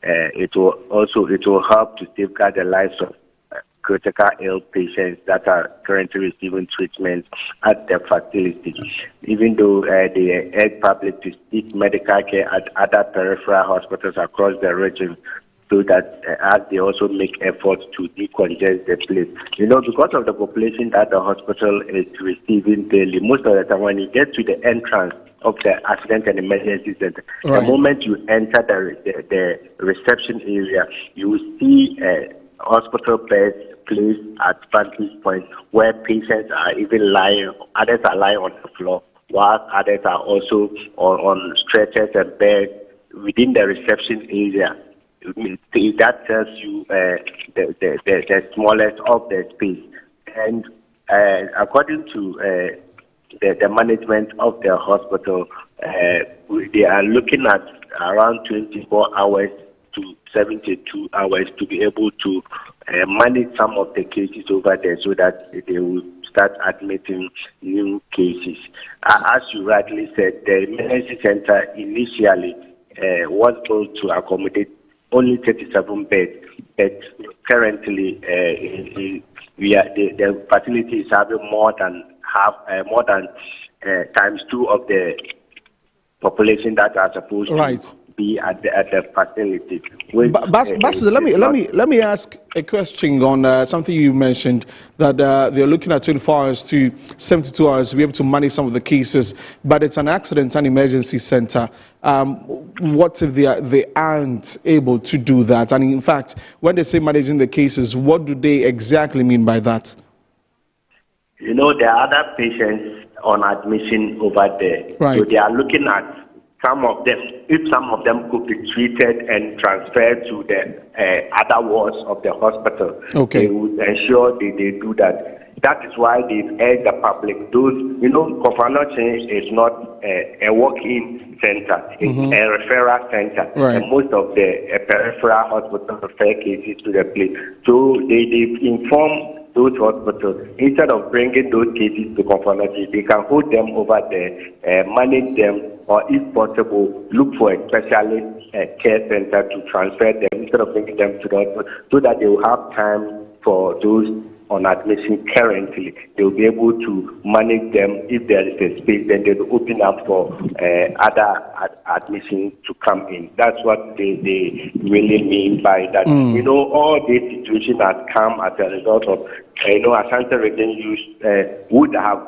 it will help to safeguard the lives of critical ill patients that are currently receiving treatment at the facility. Even though they urge public to seek medical care at other peripheral hospitals across the region, so that as they also make efforts to decongest the place. You know, because of the population that the hospital is receiving daily, most of the time when you get to the entrance of the accident and emergency center, the moment you enter the reception area, you will see hospital beds placed at vantage point where patients are even lying, others are lying on the floor, while others are also on stretchers and beds within the reception area. That tells you the smallest of the space. And according to the management of the hospital, they are looking at around 24 hours to 72 hours to be able to manage some of the cases over there, so that they will start admitting new cases. As you rightly said, the emergency center initially was built to accommodate only 37 beds, but currently the facility is having more than times 2 of the population that are supposed to be at the facility. Basil, let me ask a question on something you mentioned, that they're looking at 24 hours to 72 hours to be able to manage some of the cases, but it's an accident and emergency center. What if they aren't able to do that? And in fact, when they say managing the cases, what do they exactly mean by that? You know, there are other patients on admission over there. So they are looking at some of them, if some of them could be treated and transferred to the other wards of the hospital, they would ensure they do that. That is why they urge the public. Those, you know, Konfo-Anokye is not a walk-in center, it's a referral center. And most of the peripheral hospitals refer cases to the place. So they inform those hospitals, instead of bringing those cases to Konfo-Anokye, they can hold them over there, manage them, or if possible, look for a specialist care center to transfer them instead of bringing them to the hospital, so that they will have time for those on admission currently. They will be able to manage them. If there is a space, then they will open up for other admissions to come in. That's what they really mean by that. You know, all these situations has come as a result of, you know, Ashanti region would have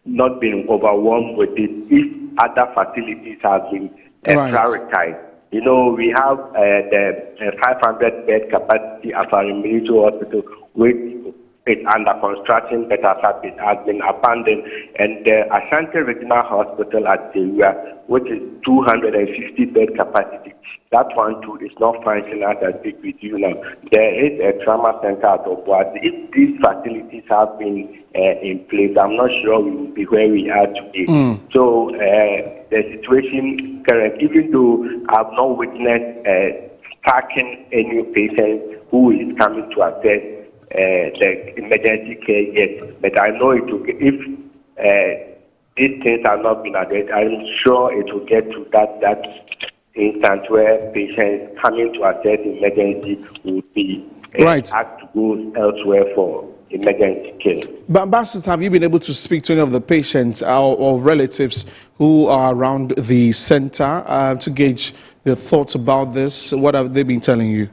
not been overwhelmed with it if other facilities have been prioritized. You know, we have the 500-bed capacity of our military hospital, which is under construction but has been abandoned, and the Ashanti Regional Hospital at Zeruwa, which is 250-bed capacity. That one too is not functioning as I speak with you now. There is a trauma center at Obuasi. If these facilities have been in place, I'm not sure we will be where we are today. So the situation current, even though I've not witnessed stacking any patient who is coming to assess the emergency care yet, but I know it will. If these things have not been addressed, I'm sure it will get to that instance where patients coming to assess emergency will be asked to go elsewhere for emergency care. But Ambassador, have you been able to speak to any of the patients or relatives who are around the center to gauge their thoughts about this? What have they been telling you?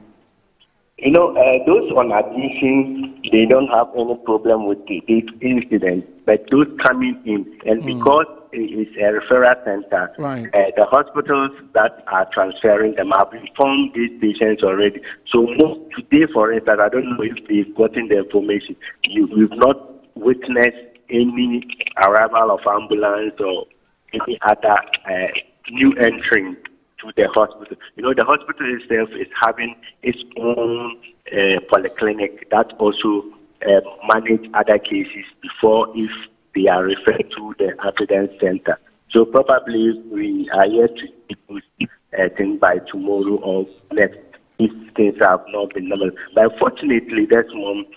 You know, those on admission, they don't have any problem with the incident, but those coming in, and because it's a referral center, the hospitals that are transferring them have informed these patients already. So today, for instance, I don't know if they've gotten the information. We've not witnessed any arrival of ambulance or any other new entry to the hospital. You know, the hospital itself is having its own polyclinic that also manage other cases before if they are referred to the accident center. So probably we are yet to think by tomorrow or next if things have not been normal. But fortunately, this month,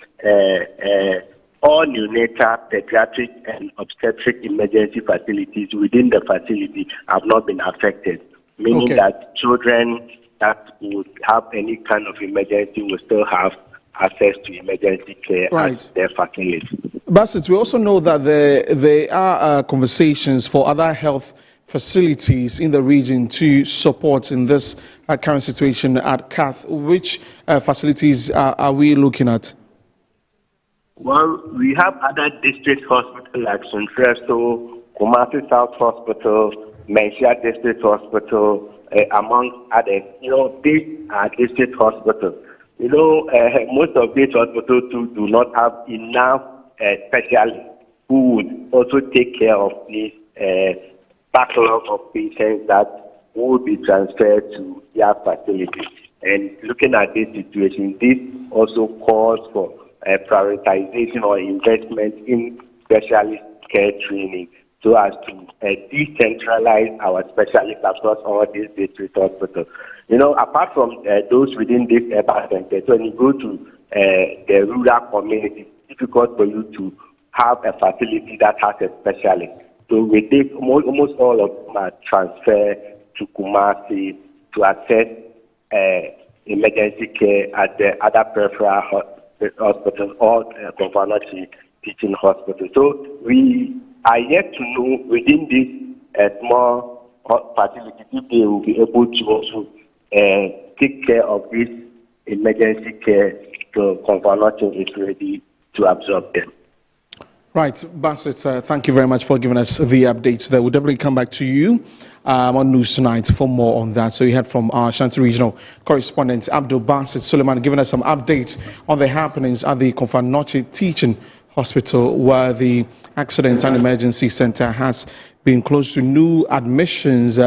all neonatal, pediatric, and obstetric emergency facilities within the facility have not been affected, meaning that children that would have any kind of emergency will still have access to emergency care at their facility. Bassett, we also know that there are conversations for other health facilities in the region to support in this current situation at Kath. Which facilities are we looking at? Well, we have other district hospitals like Suntresto, Kumasi South Hospital, Menchia District Hospital, among others. You know, these are district hospitals. You know, most of these hospitals too do not have enough specialists who would also take care of this backlog of patients that will be transferred to their facilities. And looking at this situation, this also calls for prioritization or investment in specialist care training so as to decentralize our specialists across all these district hospitals. You know, apart from those within these urban centers, when you go to the rural community, it's difficult for you to have a facility that has a specialist. So we take almost all of them are transferred to Kumasi to assess emergency care at the other peripheral hospitals or Konfanochi teaching hospitals. So we are yet to know within this small facility if they will be able to also take care of this emergency care so Konfanochi is ready to absorb them. Right, Bassett, thank you very much for giving us the updates there. We'll definitely come back to you on News Tonight for more on that. So you heard from our Ashanti Regional correspondent, Abdul Bassett Suleiman, giving us some updates on the happenings at the Konfanochi Teaching Hospital, where the Accident and Emergency Center has been closed to new admissions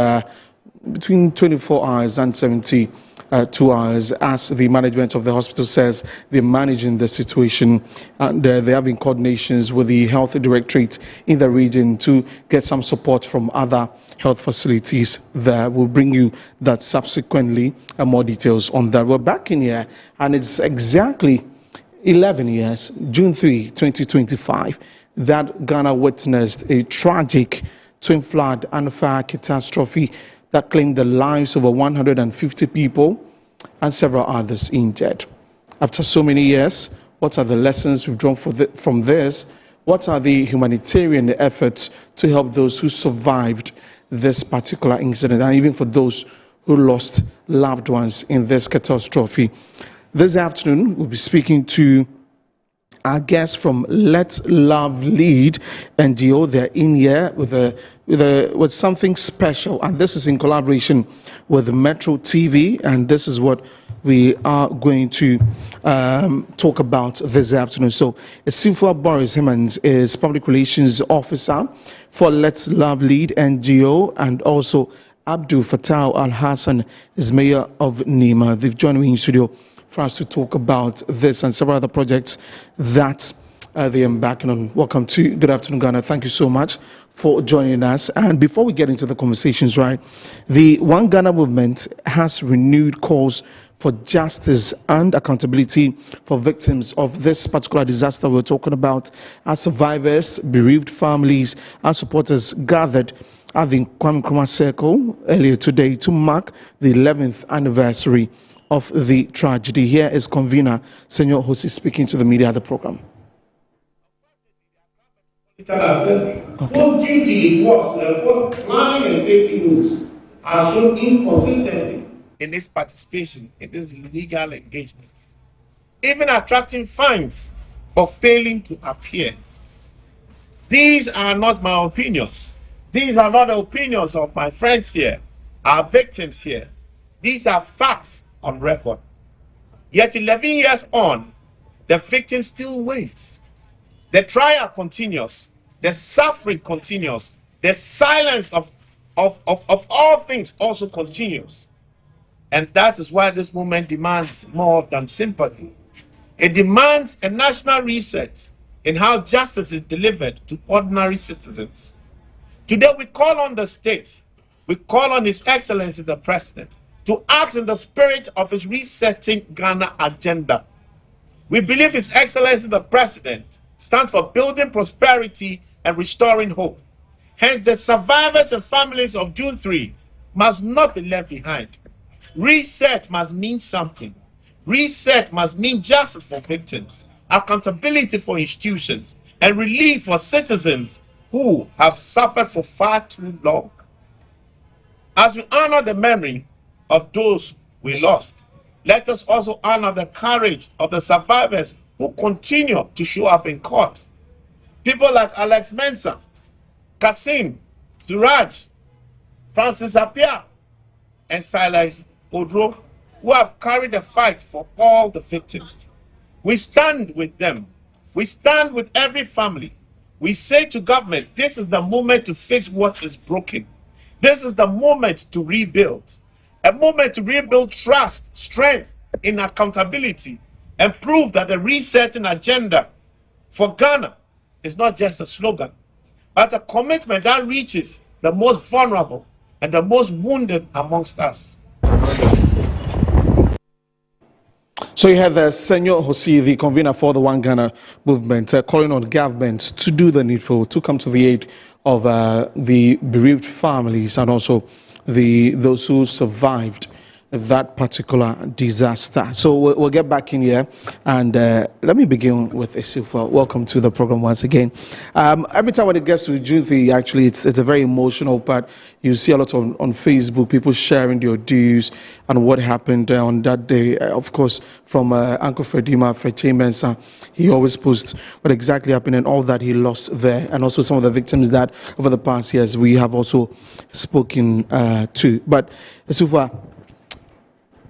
between 24 hours and 72 hours, as the management of the hospital says they're managing the situation, and they have been coordinations with the health directorate in the region to get some support from other health facilities there. We'll bring you that subsequently, more details on that. We're back in here, and it's exactly 11 years, June 3, 2025, that Ghana witnessed a tragic twin flood and fire catastrophe that claimed the lives of over 150 people and several others injured. After so many years, what are the lessons we've drawn from this? What are the humanitarian efforts to help those who survived this particular incident, and even for those who lost loved ones in this catastrophe? This afternoon, we'll be speaking to our guests from Let's Love Lead NGO. They're in here with something special, and this is in collaboration with Metro TV, and this is what we are going to talk about this afternoon. So, Esifua Boris Hemmans is Public Relations Officer for Let's Love Lead NGO, and also Abdul Fattah Al Hassan is Mayor of Nima. They've joined me in studio for us to talk about this and several other projects that they're embarking on. Welcome to Good Afternoon Ghana. Thank you so much for joining us. And before we get into the conversations, right, the One Ghana movement has renewed calls for justice and accountability for victims of this particular disaster we're talking about. As survivors, bereaved families, and supporters gathered at the Kwame Nkrumah Circle earlier today to mark the 11th anniversary of the tragedy. Here is convener Senor Hosi speaking to the media at the program. Whose duty it was to enforce planning and safety rules has shown inconsistency in its participation in this legal engagement, even attracting fines for failing to appear. These are not my opinions. These are not the opinions of my friends here, our victims here. These are facts on record. Yet 11 years on, the victim still waits. The trial continues. The suffering continues. The silence of all things also continues. And that is why this movement demands more than sympathy. It demands a national reset in how justice is delivered to ordinary citizens. Today we call on the state, we call on His Excellency the President to act in the spirit of his resetting Ghana agenda. We believe His Excellency the President stands for building prosperity and restoring hope. Hence, the survivors and families of June 3 must not be left behind. Reset must mean something. Reset must mean justice for victims, accountability for institutions, and relief for citizens who have suffered for far too long. As we honor the memory of those we lost, let us also honor the courage of the survivors who continue to show up in court. People like Alex Mensah, Kasim, Suraj, Francis Appiah, and Silas Odro, who have carried the fight for all the victims. We stand with them. We stand with every family. We say to government, this is the moment to fix what is broken. This is the moment to rebuild. A moment to rebuild trust, strength in accountability, and prove that the resetting agenda for Ghana is not just a slogan, but a commitment that reaches the most vulnerable and the most wounded amongst us. So you had the Senor Hosi, the convener for the One Ghana movement, calling on government to do the needful, to come to the aid of the bereaved families and also those who survived that particular disaster. So we'll get back in here, and let me begin with Esifua. Welcome to the program once again. Every time when it gets to June 3, actually it's a very emotional part. You see a lot on Facebook, people sharing their dues and what happened on that day. Of course, from Uncle Fredima, Fred Chambers, he always posts what exactly happened and all that he lost there, and also some of the victims that over the past years we have also spoken to. But Esifua,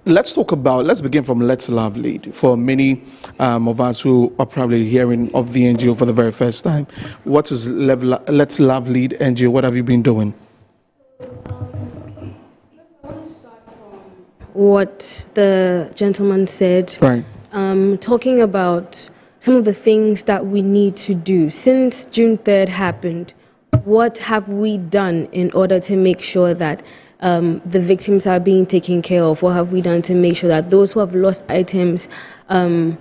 let's begin from Let's Love Lead. For many of us who are probably hearing of the NGO for the very first time, what is Let's Love Lead NGO? What have you been doing? What the gentleman said, right. Talking about some of the things that we need to do. Since June 3rd happened, what have we done in order to make sure that the victims are being taken care of? What have we done to make sure that those who have lost items, are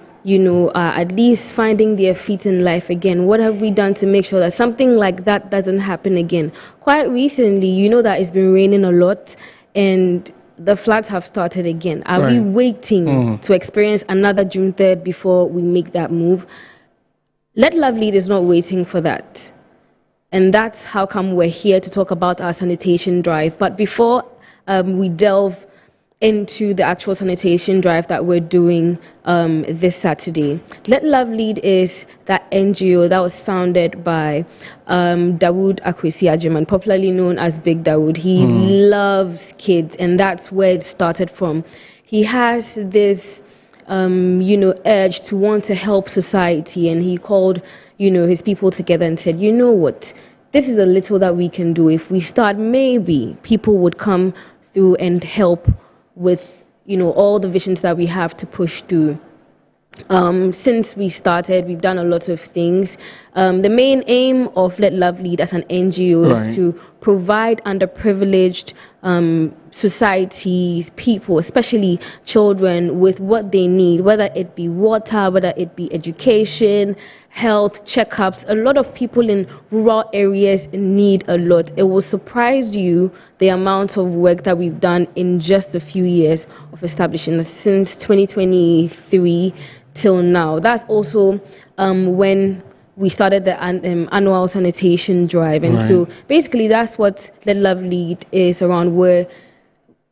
at least finding their feet in life again? What have we done to make sure that something like that doesn't happen again? Quite recently, you know that it's been raining a lot and the floods have started again. Are we waiting to experience another June 3rd before we make that move? Let Love Lead is not waiting for that. And that's how come we're here to talk about our sanitation drive. But before we delve into the actual sanitation drive that we're doing this Saturday. Let Love Lead is that NGO that was founded by Dawood Akwesi Agyeman, popularly known as Big Dawood. He loves kids, and that's where it started from. He has this urge to want to help society, and he called his people together and said, you know what, this is a little that we can do. If we start, maybe people would come through and help with all the visions that we have to push through. Since we started, we've done a lot of things. The main aim of Let Love Lead as an NGO is to provide underprivileged societies, people, especially children, with what they need, whether it be water, whether it be education, health, checkups. A lot of people in rural areas need a lot. It will surprise you the amount of work that we've done in just a few years of establishing this, since 2023 till now. That's also when we started the annual sanitation drive. And so basically that's what Let Love Lead is around, where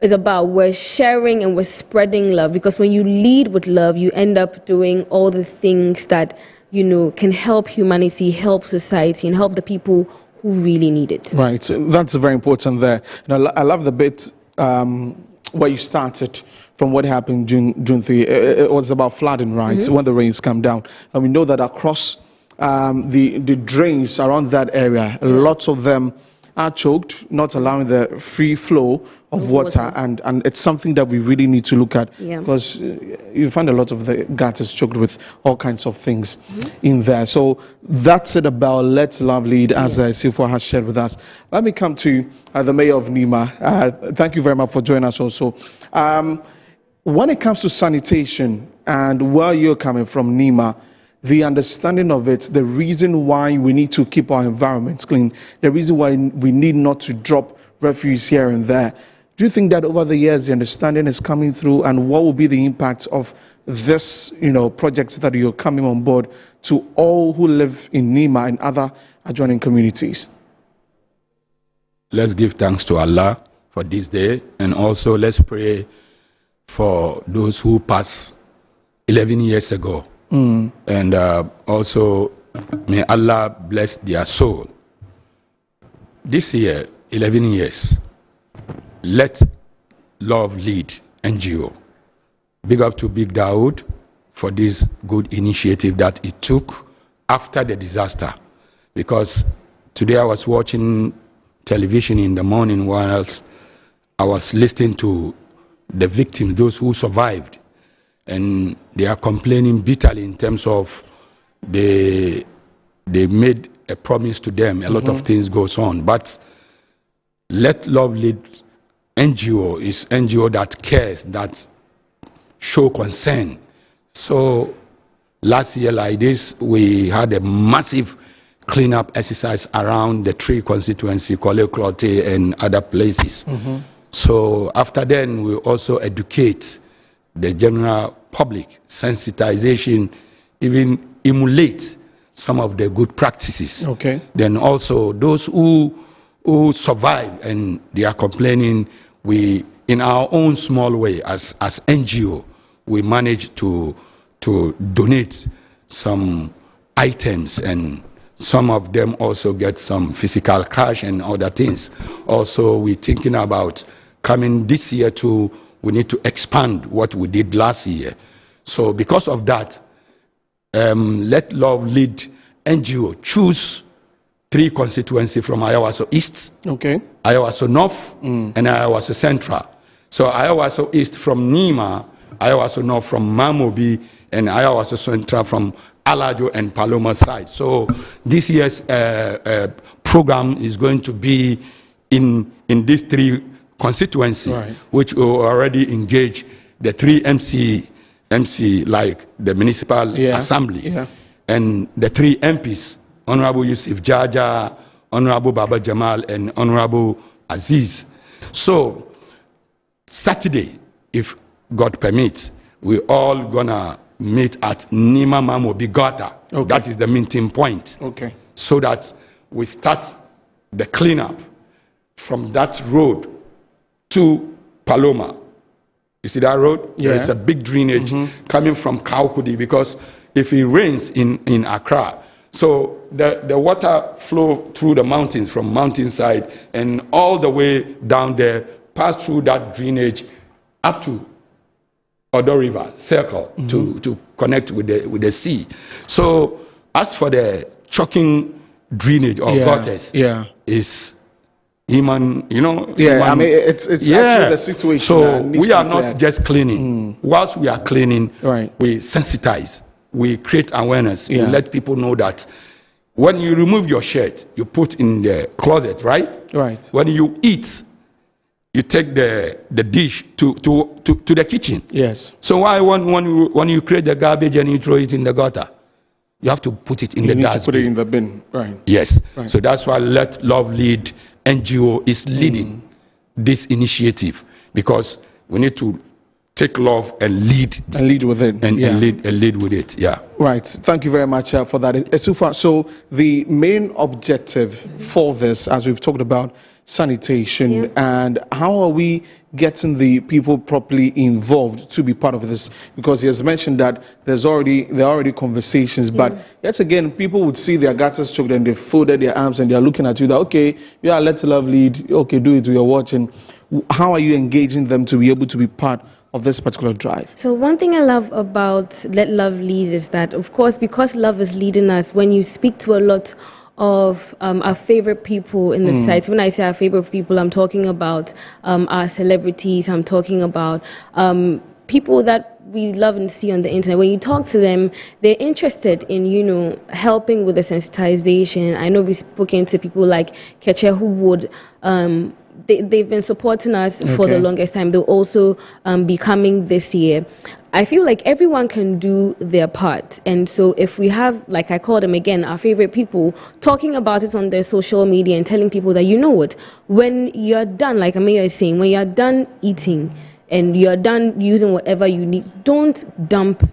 it's about. We're sharing and we're spreading love, because when you lead with love, you end up doing all the things that can help humanity, help society, and help the people who really need it. Right, that's very important there. I love the bit where you started from what happened June 3. It was about flooding, right? When the rains come down. And we know that across the drains around that area, lots of them are choked, not allowing the free flow of water. And it's something that we really need to look at, because you find a lot of the gutters choked with all kinds of things in there. So that's it about Let Love Lead, as Sifo has shared with us. Let me come to the Mayor of Nima. Thank you very much for joining us also. When it comes to sanitation and where you're coming from, Nima, the understanding of it, the reason why we need to keep our environments clean, the reason why we need not to drop refuse here and there. Do you think that over the years the understanding is coming through, and what will be the impact of this, projects that you're coming on board to all who live in Nima and other adjoining communities? Let's give thanks to Allah for this day, and also let's pray for those who passed 11 years ago. And also, may Allah bless their soul. This year, 11 years, Let Love Lead NGO. Big up to Big Dawood for this good initiative that it took after the disaster. Because today I was watching television in the morning whilst I was listening to the victims, those who survived. And they are complaining bitterly in terms of they made a promise to them. A lot of things goes on. But Let Love Lead NGO is NGO that cares, that show concern. So last year like this, we had a massive cleanup exercise around the Tree constituency, Korle Klottey, and other places. So after then, we also educate the general public, sensitization, even emulate some of the good practices. Then also those who survive and they are complaining, we, in our own small way as NGO, we manage to donate some items, and some of them also get some physical cash and other things. Also, we're thinking about coming this year to, we need to expand what we did last year. So because of that, Let Love Lead NGO choose 3 constituencies from Ayawaso East, Ayawaso North, and Ayawaso Central. So Ayawaso East from Nima, Ayawaso North from Mamobi, and Ayawaso Central from Alajo and Paloma side. So this year's program is going to be in these 3 constituencies, which will already engage the 3 MC like the municipal assembly, and the 3 MPs, Honorable Yusuf Jaja, Honorable Baba Jamal, and Honorable Aziz. So Saturday, if God permits, we all gonna meet at Nima Mamobi Gata. That is the meeting point. So that we start the cleanup from that road to Paloma, You see that road? Yeah. There is a big drainage coming from Kaukudi, because if it rains in Accra, so the water flow through the mountains from mountainside and all the way down there, pass through that drainage up to Odo River Circle to connect with the sea. So as for the choking drainage or gutters, is human, I mean, it's actually the situation. So we are not just cleaning. Whilst we are cleaning, we sensitize, we create awareness, we let people know that when you remove your shirt, you put in the closet, right? Right. When you eat, you take the dish to the kitchen. Yes. So why when you create the garbage and you throw it in the gutter, you have to put it in the dustbin. To put it in the bin, right? Yes. Right. So that's why Let Love Lead NGO is leading this initiative, because we need to take love and lead with it and lead with it. Yeah. Right. Thank you very much for that, Esufa. So the main objective for this, as we've talked about, sanitation, and how are we getting the people properly involved to be part of this? Because he has mentioned that there are already conversations, but yet again, people would see their gutters choked and they folded their arms and they are looking at you that, okay, Let Love Lead, okay, do it, we are watching. How are you engaging them to be able to be part of this particular drive? So one thing I love about Let Love Lead is that, of course, because love is leading us, when you speak to a lot of our favorite people in the society. When I say our favorite people, I'm talking about our celebrities, I'm talking about people that we love and see on the internet. When you talk to them, they're interested in, helping with the sensitization. I know we've spoken to people like Keche who would they've been supporting us for the longest time. They'll also be coming this year. I feel like everyone can do their part. And so if we have, like I call them again, our favorite people, talking about it on their social media and telling people that, what, when you're done, like Ameya is saying, when you're done eating and you're done using whatever you need, don't dump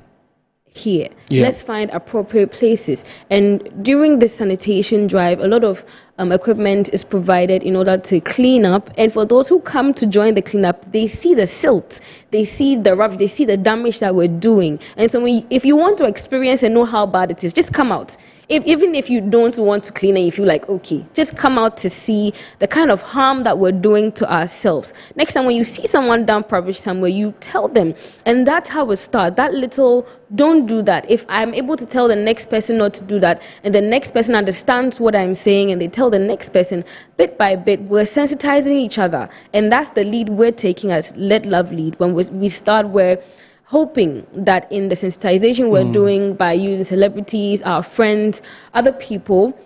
here. Let's find appropriate places. And during this sanitation drive, a lot of equipment is provided in order to clean up. And for those who come to join the cleanup, they see the silt, they see the rubbish, they see the damage that we're doing. And so if you want to experience and know how bad it is, just come out. Even if you don't want to clean and you feel like, okay, just come out to see the kind of harm that we're doing to ourselves. Next time when you see someone dump rubbish somewhere, you tell them. And that's how it starts. That little, don't do that. If I'm able to tell the next person not to do that, and the next person understands what I'm saying, and they tell the next person, bit by bit, we're sensitizing each other. And that's the lead we're taking as Let Love Lead. When we start, we're hoping that in the sensitization we're doing by using celebrities, our friends, other people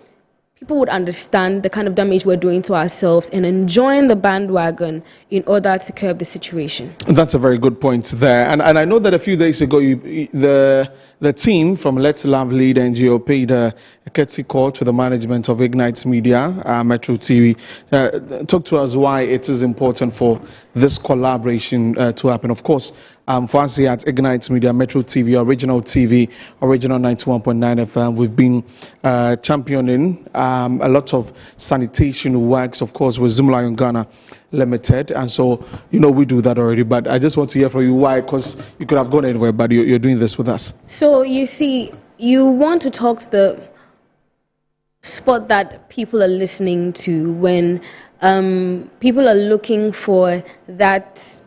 would understand the kind of damage we're doing to ourselves and enjoying the bandwagon in order to curb the situation. That's a very good point there. And I know that a few days ago, the team from Let Love Lead NGO paid a courtesy call to the management of Ignite Media, Metro TV. Talk to us why it is important for this collaboration to happen. Of course, for us here at Ignite Media, Metro TV, Original 91.9 FM, we've been championing a lot of sanitation works, of course, with Zoom Lion Ghana Limited. And so, we do that already. But I just want to hear from you why, because you could have gone anywhere, but you're doing this with us. So, you see, you want to talk to the spot that people are listening to when people are looking for that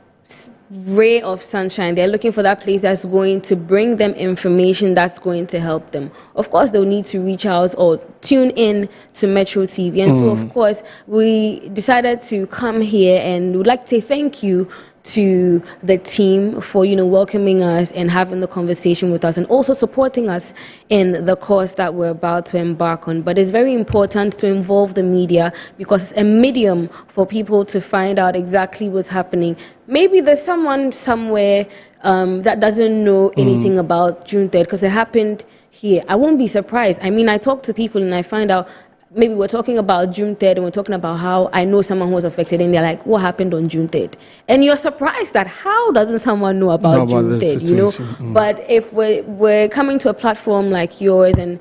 ray of sunshine. They're looking for that place that's going to bring them information that's going to help them. Of course, they'll need to reach out or tune in to Metro TV. And so, of course, we decided to come here and would like to say thank you to the team for, welcoming us and having the conversation with us and also supporting us in the course that we're about to embark on. But it's very important to involve the media because it's a medium for people to find out exactly what's happening. Maybe there's someone somewhere that doesn't know anything about June 3rd because it happened here. I won't be surprised. I mean, I talk to people and I find out maybe we're talking about June 3rd and we're talking about how I know someone who was affected and they're like, what happened on June 3rd? And you're surprised that how doesn't someone know about June 3rd, you know? But if we're coming to a platform like yours and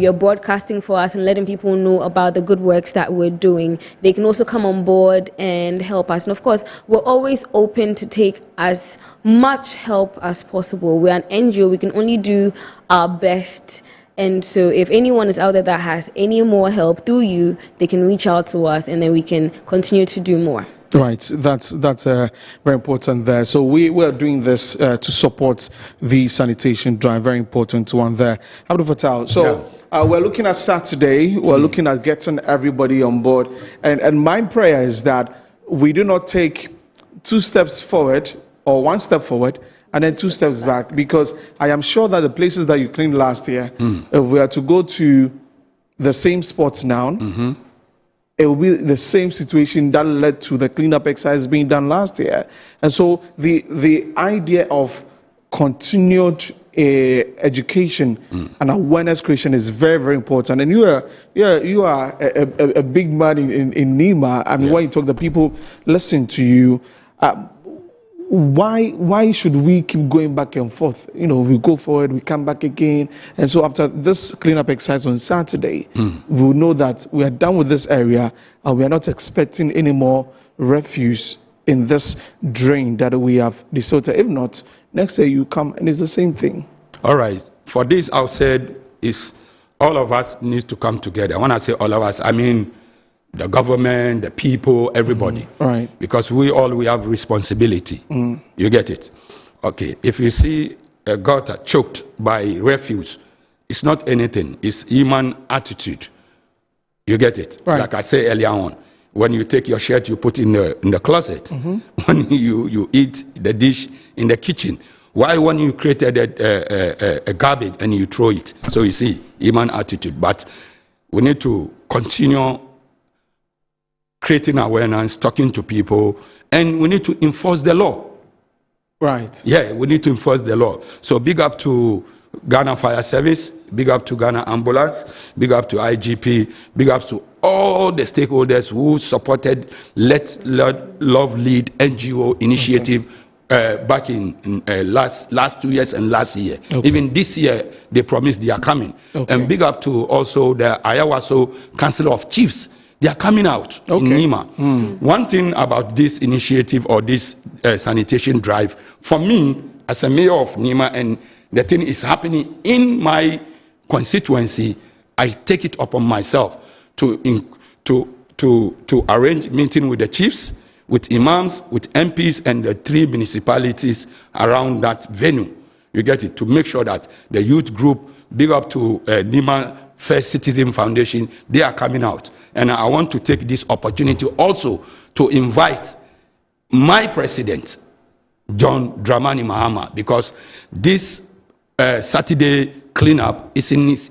you're broadcasting for us and letting people know about the good works that we're doing, they can also come on board and help us. And of course, we're always open to take as much help as possible. We're an NGO, we can only do our best. And so if anyone is out there that has any more help through you, they can reach out to us and then we can continue to do more. Right, that's very important there. So we are doing this to support the sanitation drive, very important one there. Abdul Fattah, so we're looking at Saturday, we're looking at getting everybody on board. And my prayer is that we do not take 2 steps forward or 1 step forward and then 2 steps back, because I am sure that the places that you cleaned last year, if we are to go to the same spots now, it will be the same situation that led to the cleanup exercise being done last year. And so the idea of continued education and awareness creation is very, very important. And you are a big man in NEMA. I mean, when you talk, the people listen to you. Why should we keep going back and forth? You know, we go forward, we come back again. And so after this cleanup exercise on Saturday, we'll know that we are done with this area and we are not expecting any more refuse in this drain that we have desalted. If not, next year you come and it's the same thing. All right. For this, I said, is all of us need to come together. When I say all of us, I mean the government, the people, everybody. Right. Because we have responsibility. You get it? Okay. If you see a gutter choked by refuse, it's not anything. It's human attitude. You get it? Right. Like I said earlier on, when you take your shirt, you put in the closet. When you eat the dish in the kitchen. Why when you created a garbage and you throw it? So you see, human attitude. But we need to continue creating awareness, talking to people, and we need to enforce the law. Right. Yeah, we need to enforce the law. So big up to Ghana Fire Service, big up to Ghana Ambulance, big up to IGP, big up to all the stakeholders who supported Let Love Lead NGO initiative back in last 2 years and last year. Even this year, they promised they are coming. And big up to also the Ayawaso Council of Chiefs. They are coming out in NEMA. One thing about this initiative or this sanitation drive, for me, as a mayor of NEMA, and the thing is happening in my constituency, I take it upon myself to arrange meeting with the chiefs, with imams, with MPs, and the 3 municipalities around that venue. You get it? To make sure that the youth group, big up to NEMA First Citizen Foundation, they are coming out. And I want to take this opportunity also to invite my president, John Dramani Mahama, because this Saturday cleanup is in his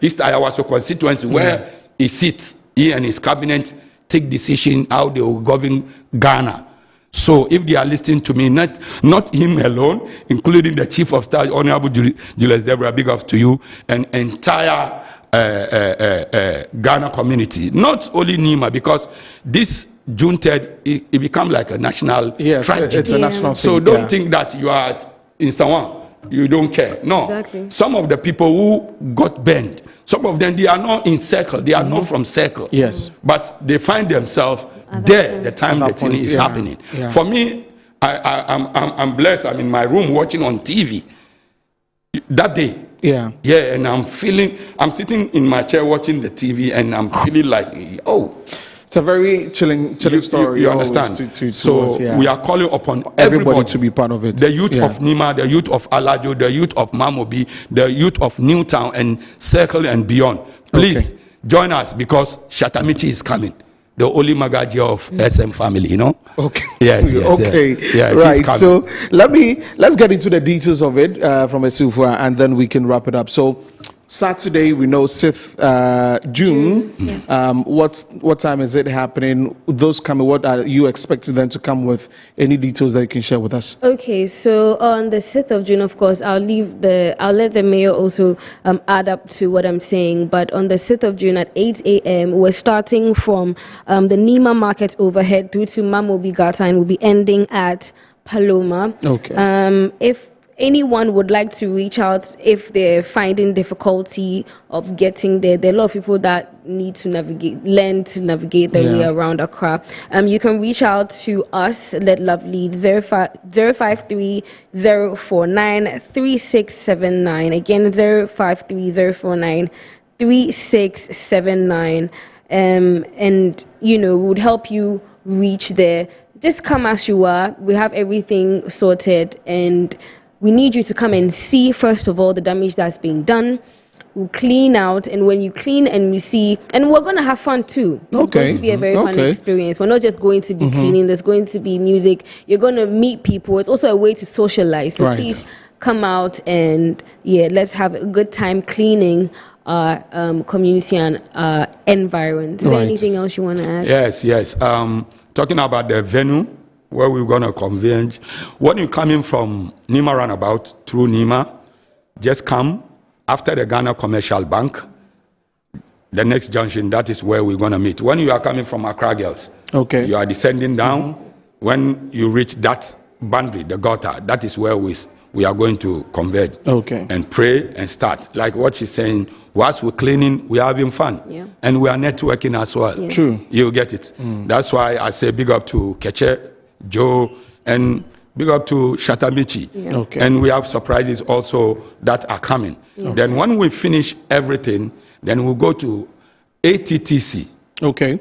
East Ayawaso constituency where he sits, he and his cabinet take decision how they will govern Ghana. So if they are listening to me, not him alone, including the Chief of Staff, Honorable Julius Deborah, big up to you, and entire Ghana community, not only NEMA, because this June 3rd, it becomes like a national tragedy. It's a national thing. So don't think that you are in someone, you don't care. No. Exactly. Some of the people who got burned, some of them, they are not in circle, they are not from circle. Yes. But they find themselves there the time the thing is happening. For me, I'm blessed. I'm in my room watching on TV that day. Yeah, and I'm sitting in my chair watching the TV, and I'm feeling like, oh. It's a very chilling story. You understand? We are calling upon everybody to be part of it. The youth of NEMA, the youth of Alajo, the youth of Mamobi, the youth of Newtown and Circle and beyond. Please join us, because Shatamichi is coming. The only Magaji of SM family, you know? Okay. Yes. Yeah, right. So let's get into the details of it from Esufwa, and then we can wrap it up. So Saturday, we know 6th June. Yes. What time is it happening? Those coming, what are you expecting them to come with? Any details that you can share with us? Okay, so on the 6th of June, of course, I'll let the mayor also add up to what I'm saying. But on the 6th of June at 8 a.m., we're starting from the Nima Market overhead through to Mamobi Gata, and we'll be ending at Paloma. Okay. If anyone would like to reach out if they're finding difficulty of getting there, there are a lot of people that need to learn to navigate their way around Accra. You can reach out to us, Let Love Lead, 053 049 3679. Again, 053 049 3679. And, we would help you reach there. Just come as you are. We have everything sorted, and we need you to come and see, first of all, the damage that's being done. We'll clean out, and when you clean and you see, and we're going to have fun too. It's going to be a very fun experience. We're not just going to be cleaning. There's going to be music. You're going to meet people. It's also a way to socialize. So please come out and, let's have a good time cleaning our community and our environment. Is there anything else you want to add? Yes. Talking about the venue where we're going to converge. When you're coming from Nima Roundabout through Nima, just come after the Ghana Commercial Bank, the next junction, that is where we're going to meet. When you are coming from Accra Girls, you are descending down. When you reach that boundary, the gutter, that is where we are going to converge and pray and start. Like what she's saying, whilst we're cleaning, we're having fun. And we are networking as well. True. You get it. That's why I say big up to Keche, Joe, and big up to Shatamichi. And we have surprises also that are coming. Then when we finish everything, then we'll go to ATTC.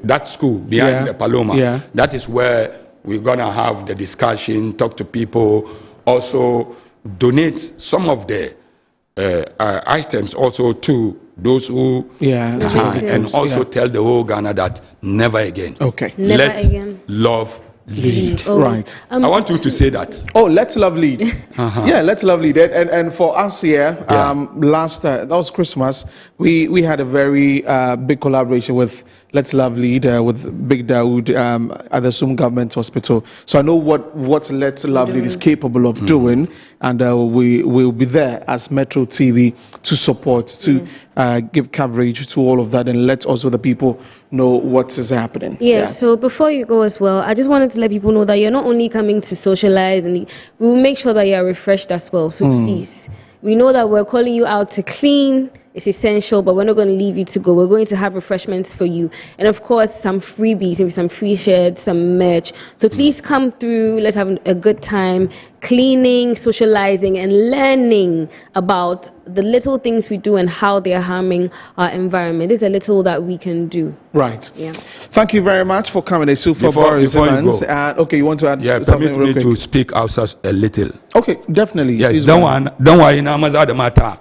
That school behind the Paloma. That is where we're going to have the discussion, talk to people, also donate some of the items also to those who and also tell the whole Ghana that never again. Let's love lead. I want you to say that. Let's love lead. Let's love lead. And for us here, last that was Christmas, we had a very big collaboration with Let's Love Lead with Big Dawood at the Sum Government Hospital. So I know what Let's Love Lead is capable of doing, and we will be there as Metro TV to support, to give coverage to all of that, and let also the people know what is happening. So before you go as well, I just wanted to let people know that you're not only coming to socialize, and we will make sure that you're refreshed as well. So please, we know that we're calling you out to clean. It's essential, but we're not going to leave you to go. We're going to have refreshments for you. And of course, some freebies, maybe some free shirts, some merch. So please come through. Let's have a good time cleaning, socializing, and learning about the little things we do and how they are harming our environment. There's a little that we can do. Thank you very much for coming. Before you go. You want to add something? Permit me to speak outside a little. Definitely. Yes, don't worry. Namaza the matter.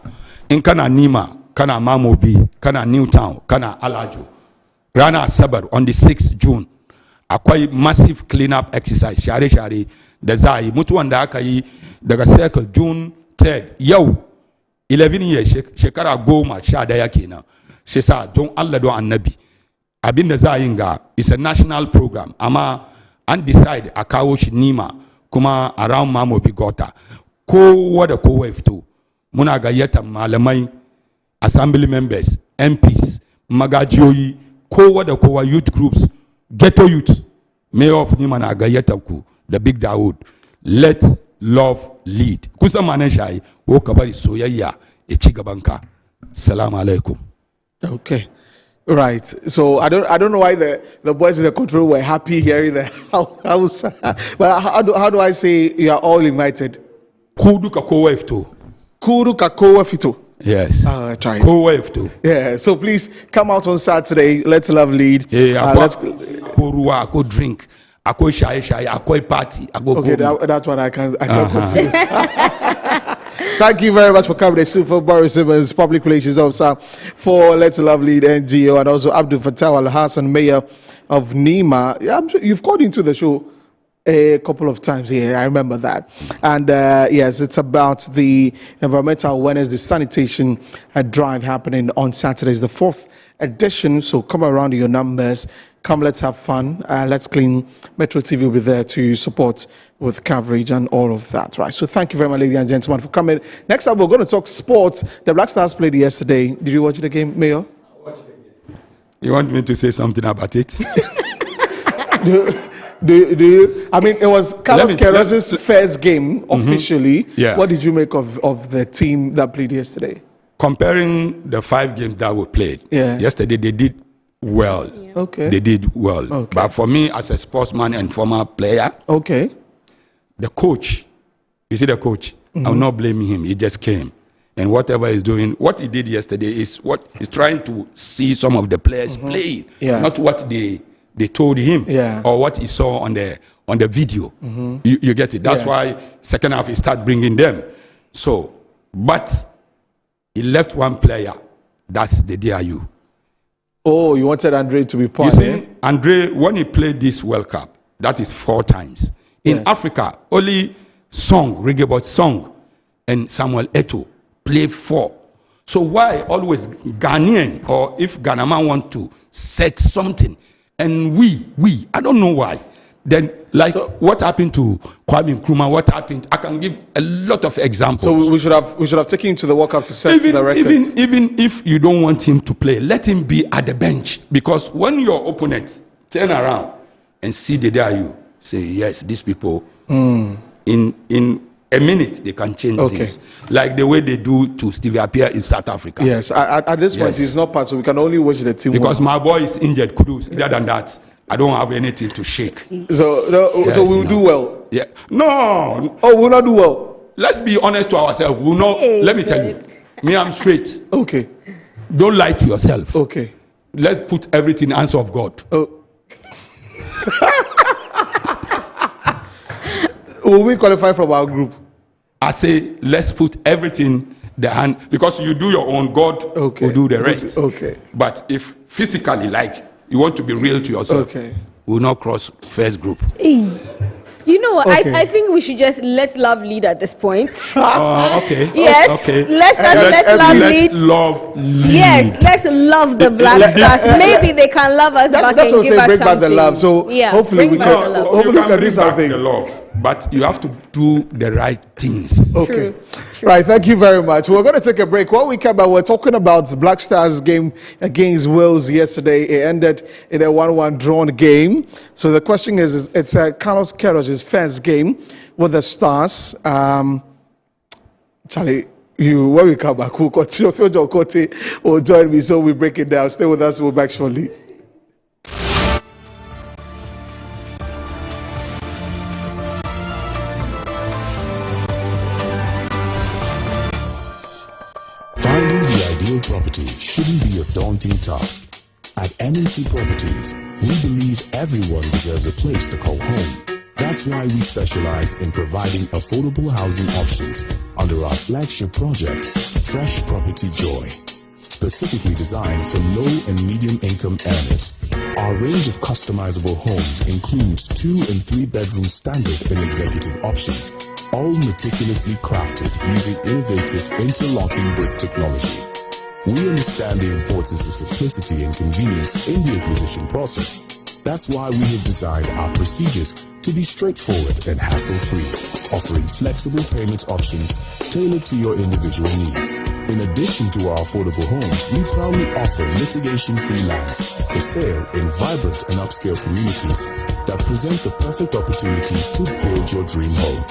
In Kana Nima, Kana Mamobi, Kana Newtown, Kana Alaju. Rana Sabar on the 6th June. Akwai massive cleanup exercise. Share da zai mutu wanda aka yi daga circle June 3rd. Yau 11 years shekara 11 kenan. Shi sa don Allah don Annabi. Abin da za yin ga is a national program. Amma an decide a kawo shi Nima kuma around Mamobi Gota. Kowa da kowa ya fito. Muna gayyatar malamai, assembly members, MPs, magajiyoyi, kowa da kowa, youth groups, ghetto youth, mayor of Nima na gayyatar ku, the Big Dawood. Let love lead. Kusa manan shayi, wo ka bari soyayya ya ci gabanka. Assalamu alaikum. Right. So I don't know why the boys in the control were happy hearing the house. But how do I say you are all invited? Kudu ka kowa ifto. Kuru Kakoa Fito. Yes. Try. Yeah. So please come out on Saturday. Let's love lead. Let's go drink. Ako shy. Ako party. Okay, that's what I can continue. Thank you very much for coming. Super Boris Simmons, Public Relations Officer for Let's Love Lead NGO, and also Abdul Fattah Al Hassan, Mayor of Nima. I'm sure you've called into the show a couple of times here. I remember that. And yes, it's about the environmental awareness, the sanitation drive happening on Saturdays, the 4th edition. So come around your numbers. Come, let's have fun. Let's clean. Metro TV will be there to support with coverage and all of that, right? So thank you very much, ladies and gentlemen, for coming. Next up, we're going to talk sports. The Black Stars played yesterday. Did you watch the game, Mayor? I watched the game. You want me to say something about it? do you? I mean, it was Carlos Queiroz's first game officially. Yeah. What did you make of the team that played yesterday? Comparing the 5 games that were played, yesterday they did well. Okay. They did well. Okay. But for me, as a sportsman and former player, the coach, you see the coach, I will not blame him. He just came. And whatever he's doing, what he did yesterday is what he's trying to see some of the players playing, not what they told him or what he saw on the video. You get it? That's why second half he started bringing them. So, but he left one player. That's the DRU. Oh, you wanted Andre to be part. You see, Andre, when he played this World Cup, that is 4 times. In Africa, only Rigobert Song and Samuel Eto'o played 4. So why always Ghanaian, or if Ghana want to set something, and we, I don't know why. Then, like, what happened to Kwame Nkrumah? What happened? I can give a lot of examples. So we should have taken him to the World Cup to set the records. Even if you don't want him to play, let him be at the bench. Because when your opponent turn around and see the DRU, say, yes, these people, in a minute, they can change things. Like the way they do to Stevie Appiah in South Africa. Yes, at this point, he's not part, so we can only watch the team. Because my boy is injured, Kudus. Other than that, I don't have anything to shake. So we'll do well. Yeah. No. Oh, we'll not do well. Let's be honest to ourselves. We'll not. Let me tell you. Me, I'm straight. Okay. Don't lie to yourself. Okay. Let's put everything in the hands of God. Oh. Will we qualify from our group? I say, let's put everything the hand, because you do your own, God will do the rest. Okay. But if physically, like, you want to be real to yourself, we'll not cross first group. You know what? I think we should just let love lead at this point. Okay. Yes. Okay. Let's love lead. Love lead. Yes. Let's love the Black Stars. Maybe they can love us back and give us something. Bring back the love. So hopefully we can. Hopefully we can do something. The love, but you have to do the right things. Okay. Right, thank you very much. We're going to take a break. When we come back, we're talking about the Black Stars game against Wales yesterday. It ended in a 1-1 drawn game. So the question is it's Carlos Queiroz's first game with the Stars. Charlie, when we come back, we'll continue. Theodore Kote will join me, so we break it down. Stay with us. We'll be back shortly. Finding the ideal property shouldn't be a daunting task. At NNC Properties, we believe everyone deserves a place to call home. That's why we specialize in providing affordable housing options under our flagship project, Fresh Property Joy, specifically designed for low and medium income earners. Our range of customizable homes includes 2 and 3 bedroom standard and executive options, all meticulously crafted using innovative interlocking brick technology. We understand the importance of simplicity and convenience in the acquisition process. That's why we have designed our procedures to be straightforward and hassle-free, offering flexible payment options tailored to your individual needs. In addition to our affordable homes, we proudly offer litigation-free lands for sale in vibrant and upscale communities that present the perfect opportunity to build your dream home.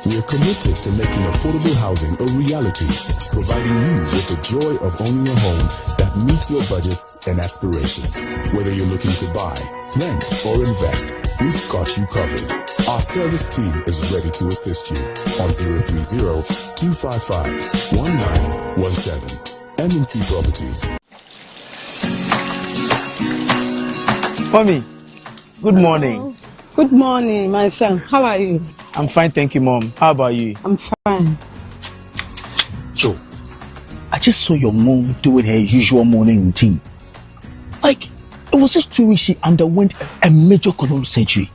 We are committed to making affordable housing a reality, providing you with the joy of owning a home that meets your budgets and aspirations. Whether you're looking to buy, rent, or invest, we've got you covered. Our service team is ready to assist you on 030-255-1917. NNC Properties. Mommy, good morning. Good morning, my son. How are you? I'm fine, thank you, Mom. How about you? I'm fine. Joe, I just saw your mom doing her usual morning routine. Like, it was just 2 weeks she underwent a major colon surgery.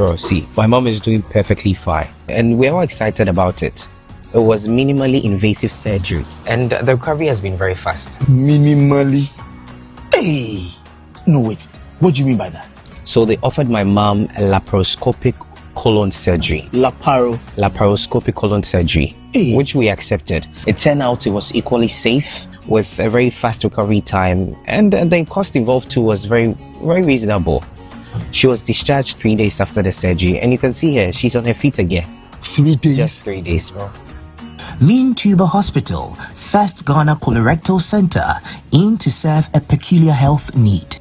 Bro, see, my mom is doing perfectly fine, and we're all excited about it. It was minimally invasive surgery, and the recovery has been very fast. Minimally? Hey! No, wait. What do you mean by that? So they offered my mom a laparoscopic colon surgery. Laparoscopic colon surgery, which we accepted. It turned out it was equally safe with a very fast recovery time, and the cost involved too was very, very reasonable. She was discharged 3 days after the surgery, and you can see her, she's on her feet again. 3 days? Just 3 days, bro. Mean Tuber Hospital, first Ghana colorectal center, in to serve a peculiar health need.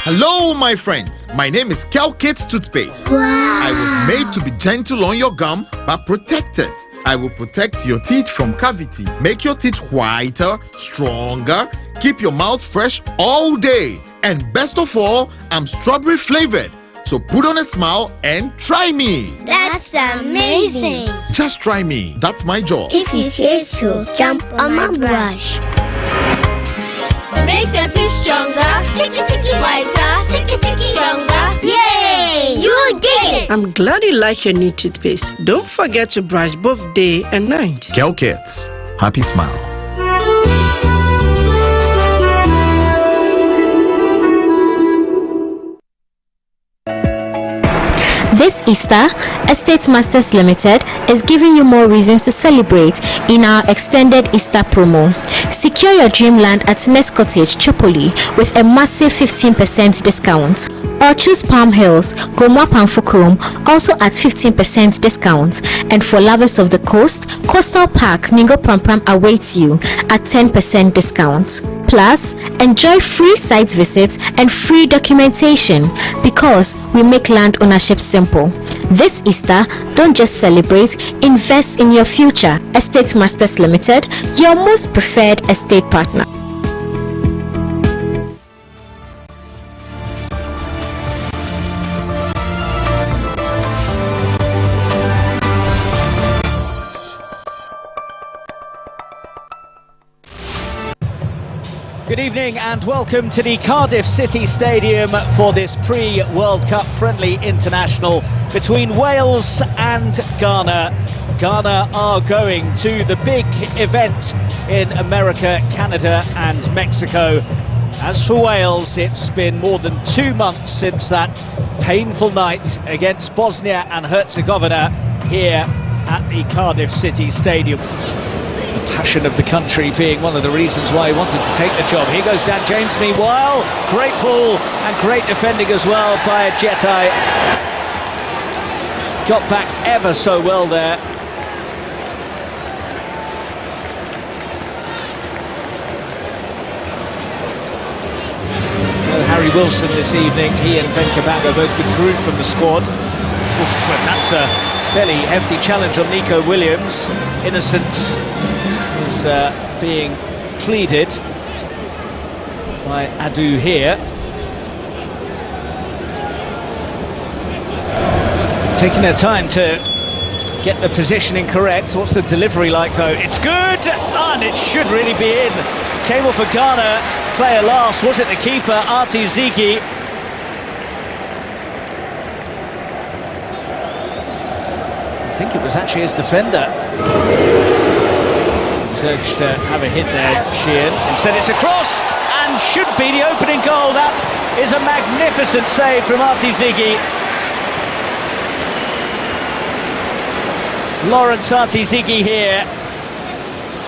Hello, my friends. My name is Kelkit Toothpaste. Wow. I was made to be gentle on your gum, but protected. I will protect your teeth from cavity, make your teeth whiter, stronger, keep your mouth fresh all day. And best of all, I'm strawberry flavored. So put on a smile and try me. That's amazing. Just try me. That's my job. If you say so, jump on my brush. Makes your teeth stronger, chicky whiter, chicky stronger. Yay! You did it! I'm glad you like your new toothpaste. Don't forget to brush both day and night. Kelkits, happy smile. This Easter, Estate Masters Limited is giving you more reasons to celebrate in our extended Easter promo. Secure your dreamland at Nest Cottage, Chopoli with a massive 15% discount. Or choose Palm Hills, Gomwa Pamfukrom, also at 15% discount. And for lovers of the coast, Coastal Park, Ningo Prampram awaits you at 10% discount. Plus, enjoy free site visits and free documentation because we make land ownership simple. This Easter, don't just celebrate, invest in your future. Estate Masters Limited, your most preferred estate partner. Good evening and welcome to the Cardiff City Stadium for this pre-World Cup friendly international between Wales and Ghana. Ghana are going to the big event in America, Canada and Mexico. As for Wales, it's been more than 2 months since that painful night against Bosnia and Herzegovina here at the Cardiff City Stadium. The passion of the country being one of the reasons why he wanted to take the job. Here goes Dan James meanwhile. Great ball and great defending as well by Jetai. Got back ever so well there. Harry Wilson this evening, he and Ben Kabanga both withdrew from the squad. Oof, and that's a fairly hefty challenge on Nico Williams. Innocence is being pleaded by Adu here. Taking their time to get the positioning correct. What's the delivery like though? It's good, and it should really be in. Came off a Ghana player last, was it the keeper, Artie Ziki? I think it was actually his defender. He was urged to have a hit there, Sheehan. Instead it's a cross, and should be the opening goal. That is a magnificent save from Artie Ziki. Lawrence Artie Ziki here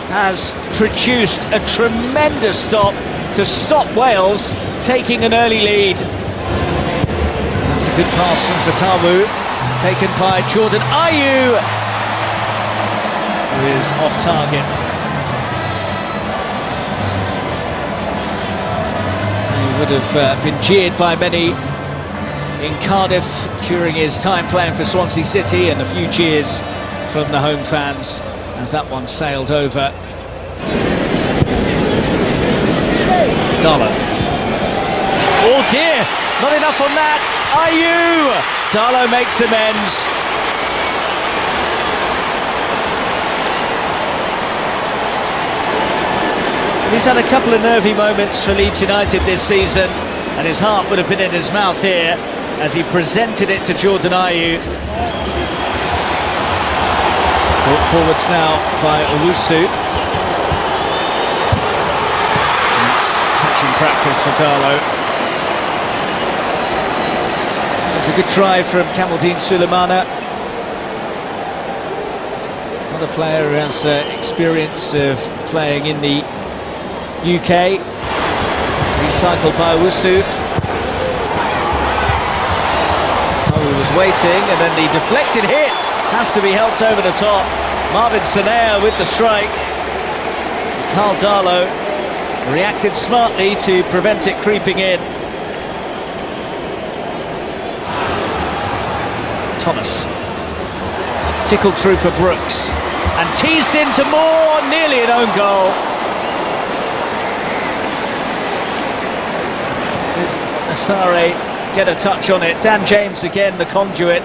has produced a tremendous stop to stop Wales taking an early lead. That's a good pass from Fatawu, taken by Jordan Ayew, who is off target. He would have been jeered by many in Cardiff during his time playing for Swansea City, and a few cheers from the home fans as that one sailed over. Darlow. Oh dear, not enough on that. Ayew! Darlow makes amends. He's had a couple of nervy moments for Leeds United this season, and his heart would have been in his mouth here as he presented it to Jordan Ayew. Brought forwards now by Owusu. It's catching practice for Darlow. It's a good try from Kamaldeen Sulemana. Another player who has experience of playing in the UK. Recycled by Owusu. Tohu was waiting, and then the deflected hit has to be helped over the top. Marvin Sanea with the strike. Karl Darlow reacted smartly to prevent it creeping in. Thomas tickled through for Brooks and teased into Moore, nearly an own goal. Did Asare get a touch on it? Dan James again, the conduit.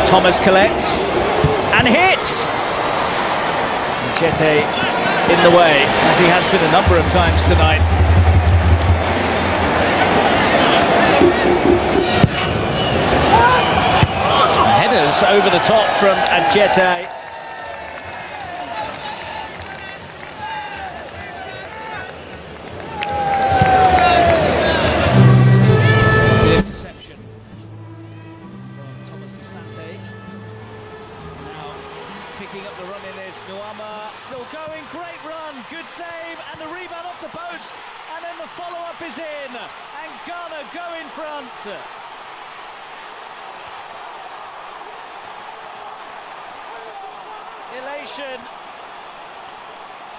Thomas collects and hits. Jete in the way, as he has been a number of times tonight. Headers over the top from Adjete. Interception from Thomas Asante. Now picking up the run in is Nuama. Still going, great run, good save, and the rebound off the post. And then the follow-up is in, and Ghana go in front. Elation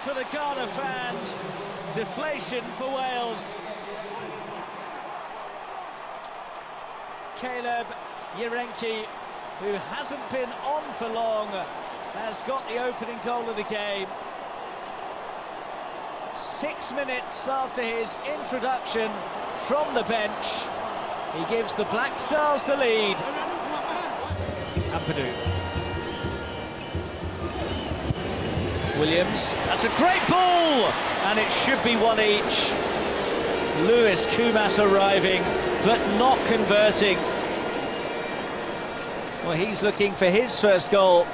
for the Ghana fans, deflation for Wales. Caleb Yerenki, who hasn't been on for long, has got the opening goal of the game. 6 minutes after his introduction from the bench, he gives the Black Stars the lead. Ampadu. Williams, that's a great ball, and it should be one each. Lewis Kumas arriving, but not converting. Well, he's looking for his first goal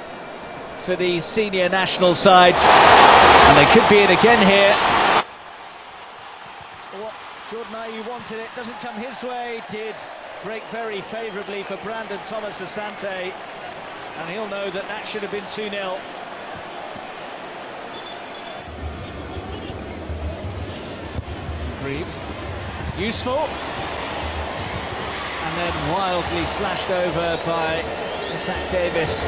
for the senior national side, and they could be in again here. What Jordan Ayew wanted, it doesn't come his way. Did break very favourably for Brandon Thomas Asante, and he'll know that that should have been 2-0. Useful, and then wildly slashed over by Isaac Davis.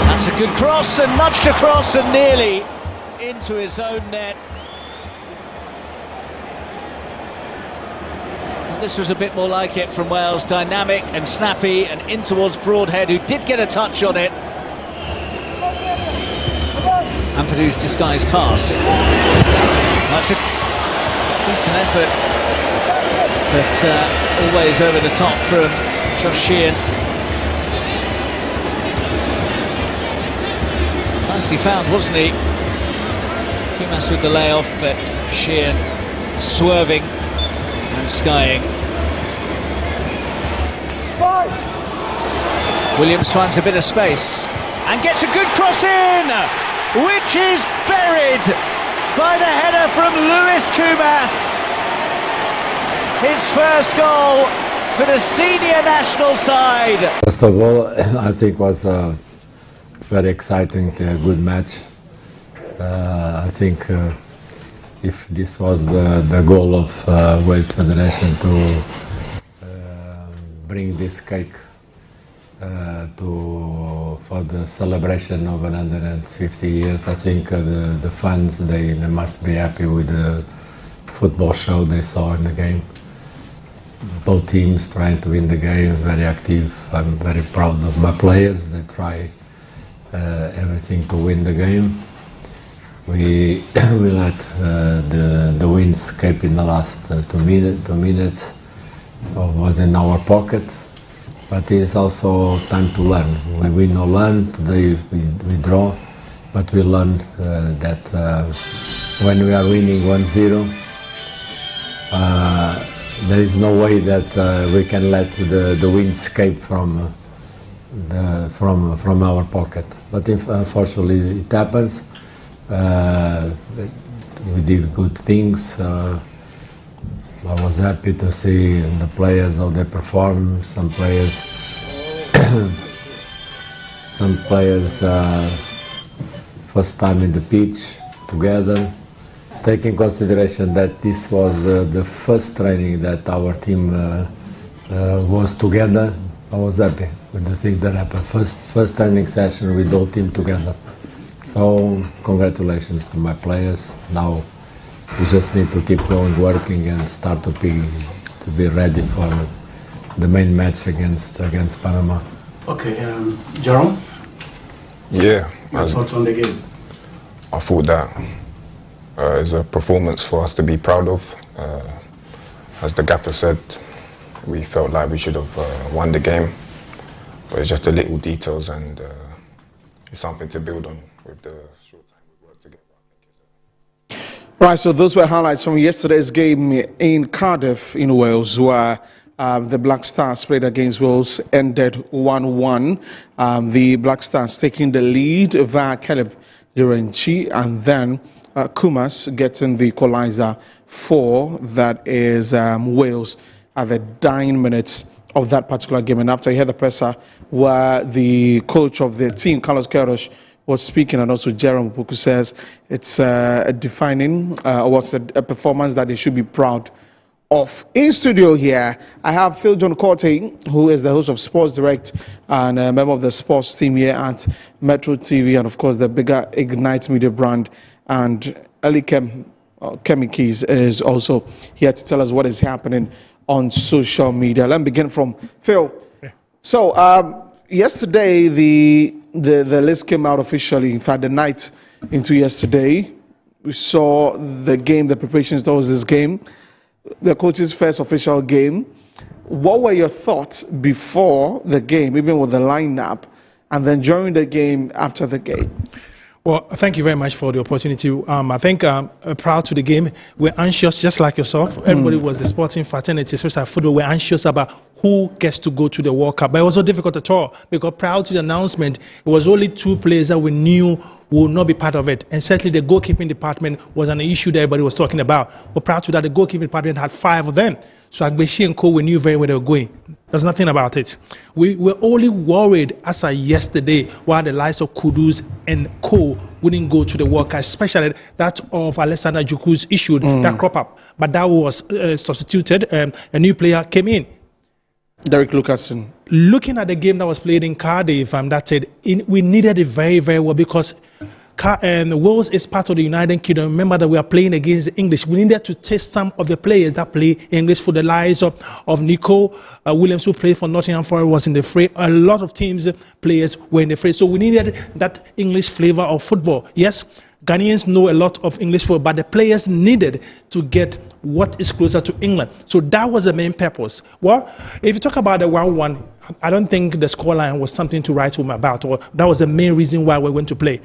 That's a good cross, and nudged across and nearly into his own net. This was a bit more like it from Wales, dynamic and snappy, and in towards Broadhead, who did get a touch on it. Ampadu's disguised pass. That's a decent effort, but always over the top from Josh Sheehan. Nicely found, wasn't he? Kumas with the layoff, but Sheehan swerving and skying. Williams finds a bit of space and gets a good cross in, which is buried by the header from Lewis Kumas. His first goal for the senior national side. First of all, I think it was a very exciting, good match. I think if this was the goal of Wales Federation to bring this cake for the celebration of 150 years, I think the fans, they must be happy with the football show they saw in the game. Both teams trying to win the game, very active. I'm very proud of my players. They try everything to win the game. We let the win escape in the last 2 minutes. Was in our pocket, but it's also time to learn. We win or learn. Today we draw, but we learn that when we are winning 1-0, there is no way that we can let the win escape from our pocket. But unfortunately it happens. We did good things. I was happy to see the players how they perform. Some players first time in the pitch together. Taking consideration that this was the first training that our team was together, I was happy with the thing that happened. First training session with the whole team together. So congratulations to my players. Now we just need to keep going, working, and start to be ready for the main match against Panama. Okay, Jerome? Yeah. Your thoughts on the game? I thought that is a performance for us to be proud of. As the gaffer said, we felt like we should have won the game, but it's just the little details, and it's something to build on with the short time we worked together. Right, so those were highlights from yesterday's game in Cardiff in Wales, where the Black Stars played against Wales, ended 1-1. The Black Stars taking the lead via Caleb Durenchi, and then Kumas getting the equalizer for that is Wales at the dying minutes of that particular game. And after you heard the presser where the coach of the team, Carlos Queiroz, was speaking, and also Jerome Opoku says it's a defining, was a performance that they should be proud of. In studio here, I have Phil John Corte, who is the host of Sports Direct and a member of the sports team here at Metro TV, and of course the bigger Ignite Media brand. And Ali Kemikis is also here to tell us what is happening on social media. Let me begin from Phil. So yesterday the list came out officially. In fact, the night into yesterday, we saw the game, the preparations towards this game, the coach's first official game. What were your thoughts before the game, even with the lineup, and then during the game, after the game? Well, thank you very much for the opportunity. I think proud to the game. We're anxious, just like yourself. Everybody was the sporting fraternity, especially football. We're anxious about who gets to go to the World Cup. But it was not difficult at all, because prior to the announcement, it was only 2 players that we knew would not be part of it. And certainly the goalkeeping department was an issue that everybody was talking about. But prior to that, the goalkeeping department had 5 of them. So Agbeshi and Co, we knew very well they were going. There's nothing about it. We were only worried as of yesterday why the likes of Kudus and Co wouldn't go to the World Cup, especially that of Alexander Juku's issued that crop up. But that was substituted. A new player came in. Derek Lucassen. Looking at the game that was played in Cardiff, that said, we needed it very, very well, because Wales is part of the United Kingdom. Remember that we are playing against the English. We needed to test some of the players that play English, for the likes of Nico Williams, who played for Nottingham Forest, was in the fray. A lot of teams, players were in the fray. So we needed that English flavor of football. Yes, Ghanaians know a lot of English football, but the players needed to get what is closer to England. So that was the main purpose. Well, if you talk about the 1-1, I don't think the scoreline was something to write home about, or that was the main reason why we went to play.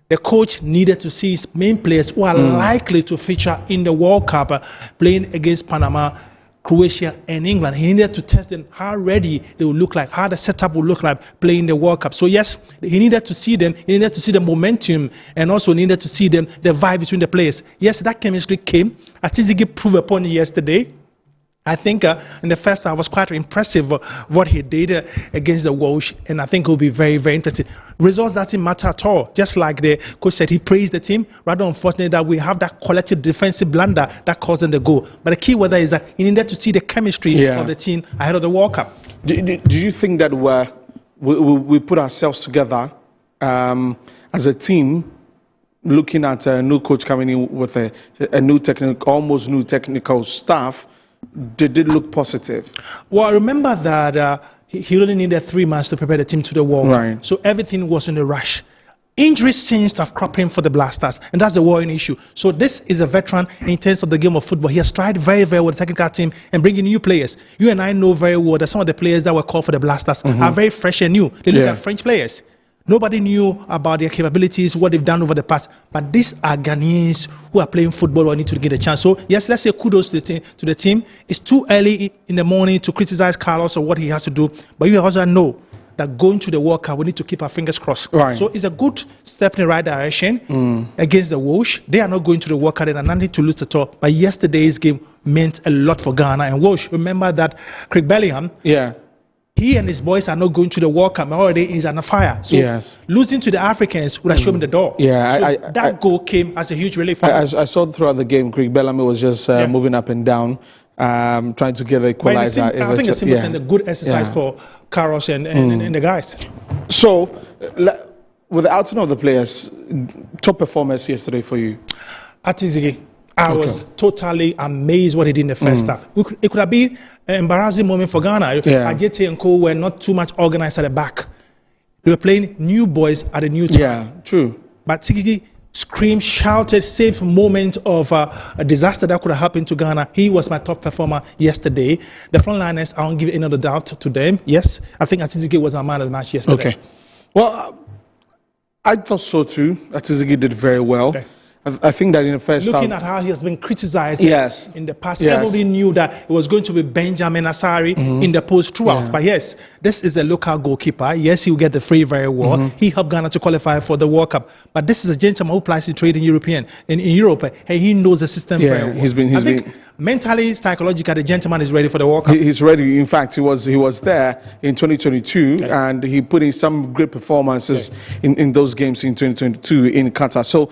The coach needed to see his main players who are likely to feature in the World Cup playing against Panama, Croatia, and England. He needed to test them, how ready they would look like, how the setup would look like playing the World Cup. So yes, he needed to see them. He needed to see the momentum, and also needed to see them, the vibe between the players. Yes, that chemistry came. Atizigi proved upon it yesterday. I think in the first half was quite impressive what he did against the Welsh, and I think it will be very, very interesting. Results doesn't matter at all. Just like the coach said, he praised the team. Rather unfortunate that we have that collective defensive blunder that caused them the goal. But the key word is that he needed to see the chemistry of the team ahead of the World Cup. Do you think that we put ourselves together as a team, looking at a new coach coming in with a new technical, almost new technical staff? Did it look positive? Well, remember that he only needed 3 months to prepare the team to the World Cup. Right. So everything was in a rush. Injuries seems to have cropped in for the Blasters, and that's the worrying issue. So this is a veteran in terms of the game of football. He has tried very, very well with the technical team and bringing new players. You and I know very well that some of the players that were called for the Blasters are very fresh and new. They look at French players. Nobody knew about their capabilities, what they've done over the past. But these are Ghanaians who are playing football or need to get a chance. So, yes, let's say kudos to the team. It's too early in the morning to criticize Carlos or what he has to do. But you also know that going to the World Cup, we need to keep our fingers crossed. Right. So it's a good step in the right direction against the Welsh. They are not going to the World Cup. They are nothing to lose at all. But yesterday's game meant a lot for Ghana and Welsh. Remember that Craig Bellingham, he and his boys are not going to the World Cup. Already he's on fire. So losing to the Africans would have shown him the door. Yeah, so that goal came as a huge relief for him. I saw throughout the game, Craig Bellamy was just moving up and down, trying to get the equalizer. I think it's a good exercise for Carlos and the guys. So, with the outing of the players, top performers yesterday for you? Atizigi. I was totally amazed what he did in the first half. It could have been an embarrassing moment for Ghana. Ajete and Co were not too much organized at the back. They were playing new boys at a new time. Yeah, true. But Tigigi screamed, shouted, saved moment of a disaster that could have happened to Ghana. He was my top performer yesterday. The frontliners, I won't give any other doubt to them. Yes, I think Atizigi was my man of the match yesterday. Okay. Well, I thought so too. Atizigi did very well. Okay. I think that in the first looking at how he has been criticized in the past, yes. Everybody knew that it was going to be Benjamin Asari in the post throughout. But yes, this is a local goalkeeper. Yes, he will get the free very well. He helped Ghana to qualify for the World Cup. But this is a gentleman who plays in trade in Europe. And he knows the system very well. I think mentally, psychologically, the gentleman is ready for the World Cup. He's ready. In fact, he was there in 2022, and he put in some great performances in those games in 2022 in Qatar. So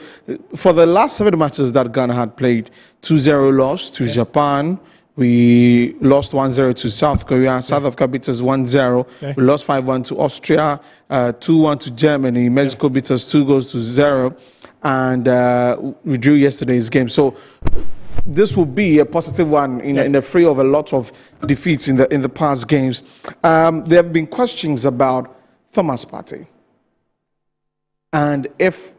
for the last 7 matches that Ghana had played, 2-0 loss to Japan. We lost 1-0 to South Korea. South Africa beat us 1-0. We lost 5-1 to Austria, 2-1 to Germany. Mexico beat us 2-0. And we drew yesterday's game. So this will be a positive one in the fray of a lot of defeats in the past games. There have been questions about Thomas Partey. And if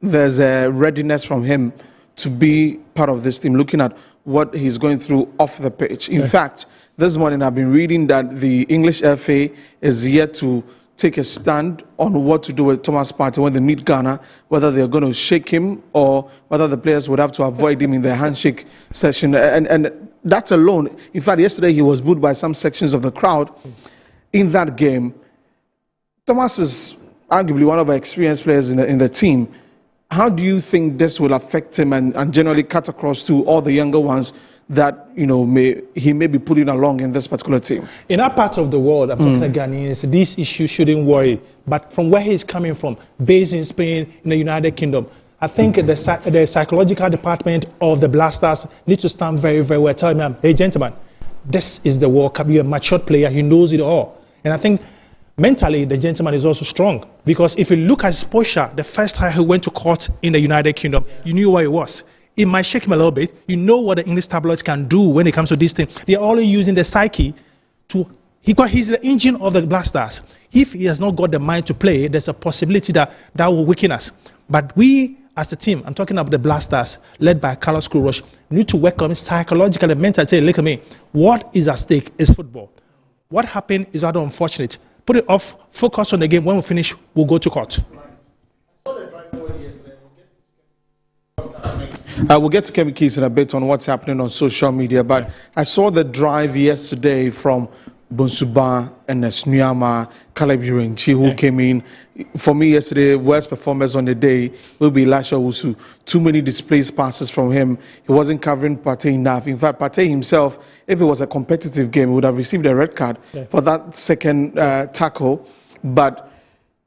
there's a readiness from him to be part of this team, looking at what he's going through off the pitch. In fact, this morning I've been reading that the English FA is yet to take a stand on what to do with Thomas Partey when they meet Ghana, whether they're going to shake him or whether the players would have to avoid him in the handshake session. And that alone, in fact, yesterday he was booed by some sections of the crowd in that game. Thomas is arguably one of our experienced players in the team. How do you think this will affect him and generally cut across to all the younger ones that he may be putting along in this particular team? In our part of the world, I'm talking to Ghanaians, these issues shouldn't worry. But from where he's coming from, based in Spain, in the United Kingdom, I think the psychological department of the Blasters need to stand very, very well. Tell him, hey, gentlemen, this is the World Cup. You're a matured player. He knows it all. And I think mentally, the gentleman is also strong. Because if you look at his posture, the first time he went to court in the United Kingdom, you knew what it was. It might shake him a little bit. You know what the English tabloids can do when it comes to this thing. They're only using the psyche to... He's the engine of the Blasters. If he has not got the mind to play, there's a possibility that will weaken us. But we, as a team, I'm talking about the Blasters, led by Carlos Queiroz, need to work on him psychologically, mentally. Say, look at me. What is at stake is football. What happened is rather unfortunate. Put it off, focus on the game. When we finish, we'll go to court. We'll get to Kevin Keys in a bit on what's happening on social media, but I saw the drive yesterday from Bonsuba and Nyama, Caleb Urenchi, who came in. For me yesterday, worst performance on the day will be Elisha Owusu. Too many displaced passes from him. He wasn't covering Partey enough. In fact, Partey himself, if it was a competitive game, he would have received a red card for that second tackle. But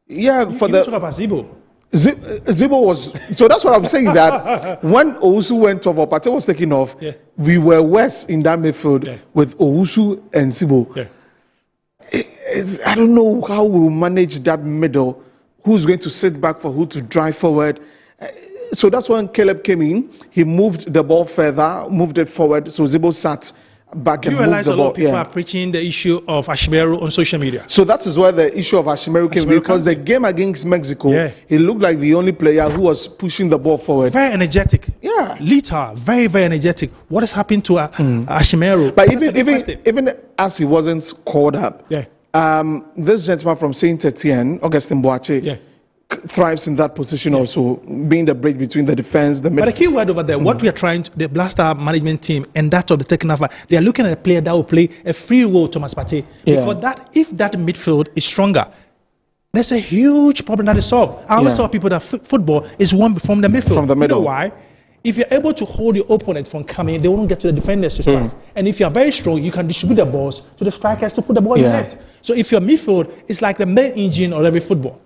yeah, for the... talk about Zibo. Zibo was... So that's what I'm saying, that when Owusu went off or Partey was taken off, we were worse in that midfield with Owusu and Zibo. I don't know how we'll manage that middle. Who's going to sit back for who to drive forward? So that's when Caleb came in. He moved the ball further, moved it forward. So Zibo sat back Do and you move realize the a ball. lot of people are preaching the issue of Ashimeru on social media? So that is where the issue of Ashimeru came, because the game against Mexico, he looked like the only player who was pushing the ball forward. Very energetic. Yeah. Lita, very, very energetic. What has happened to Ashimeru? But even as he wasn't called up, this gentleman from Saint Etienne, Augustin Boache, thrives in that position also, being the bridge between the defense, the But the key word over there, what we are trying to, the Blaster management team and that of the second half, they are looking at a player that will play a free role, Thomas Partey. Because if that midfield is stronger, there's a huge problem that is solved. I always tell people that football is won from the midfield. From the middle. You know why? If you're able to hold your opponent from coming, they won't get to the defenders to strike. And if you're very strong, you can distribute the balls to the strikers to put the ball in net. So if your midfield is like the main engine of every football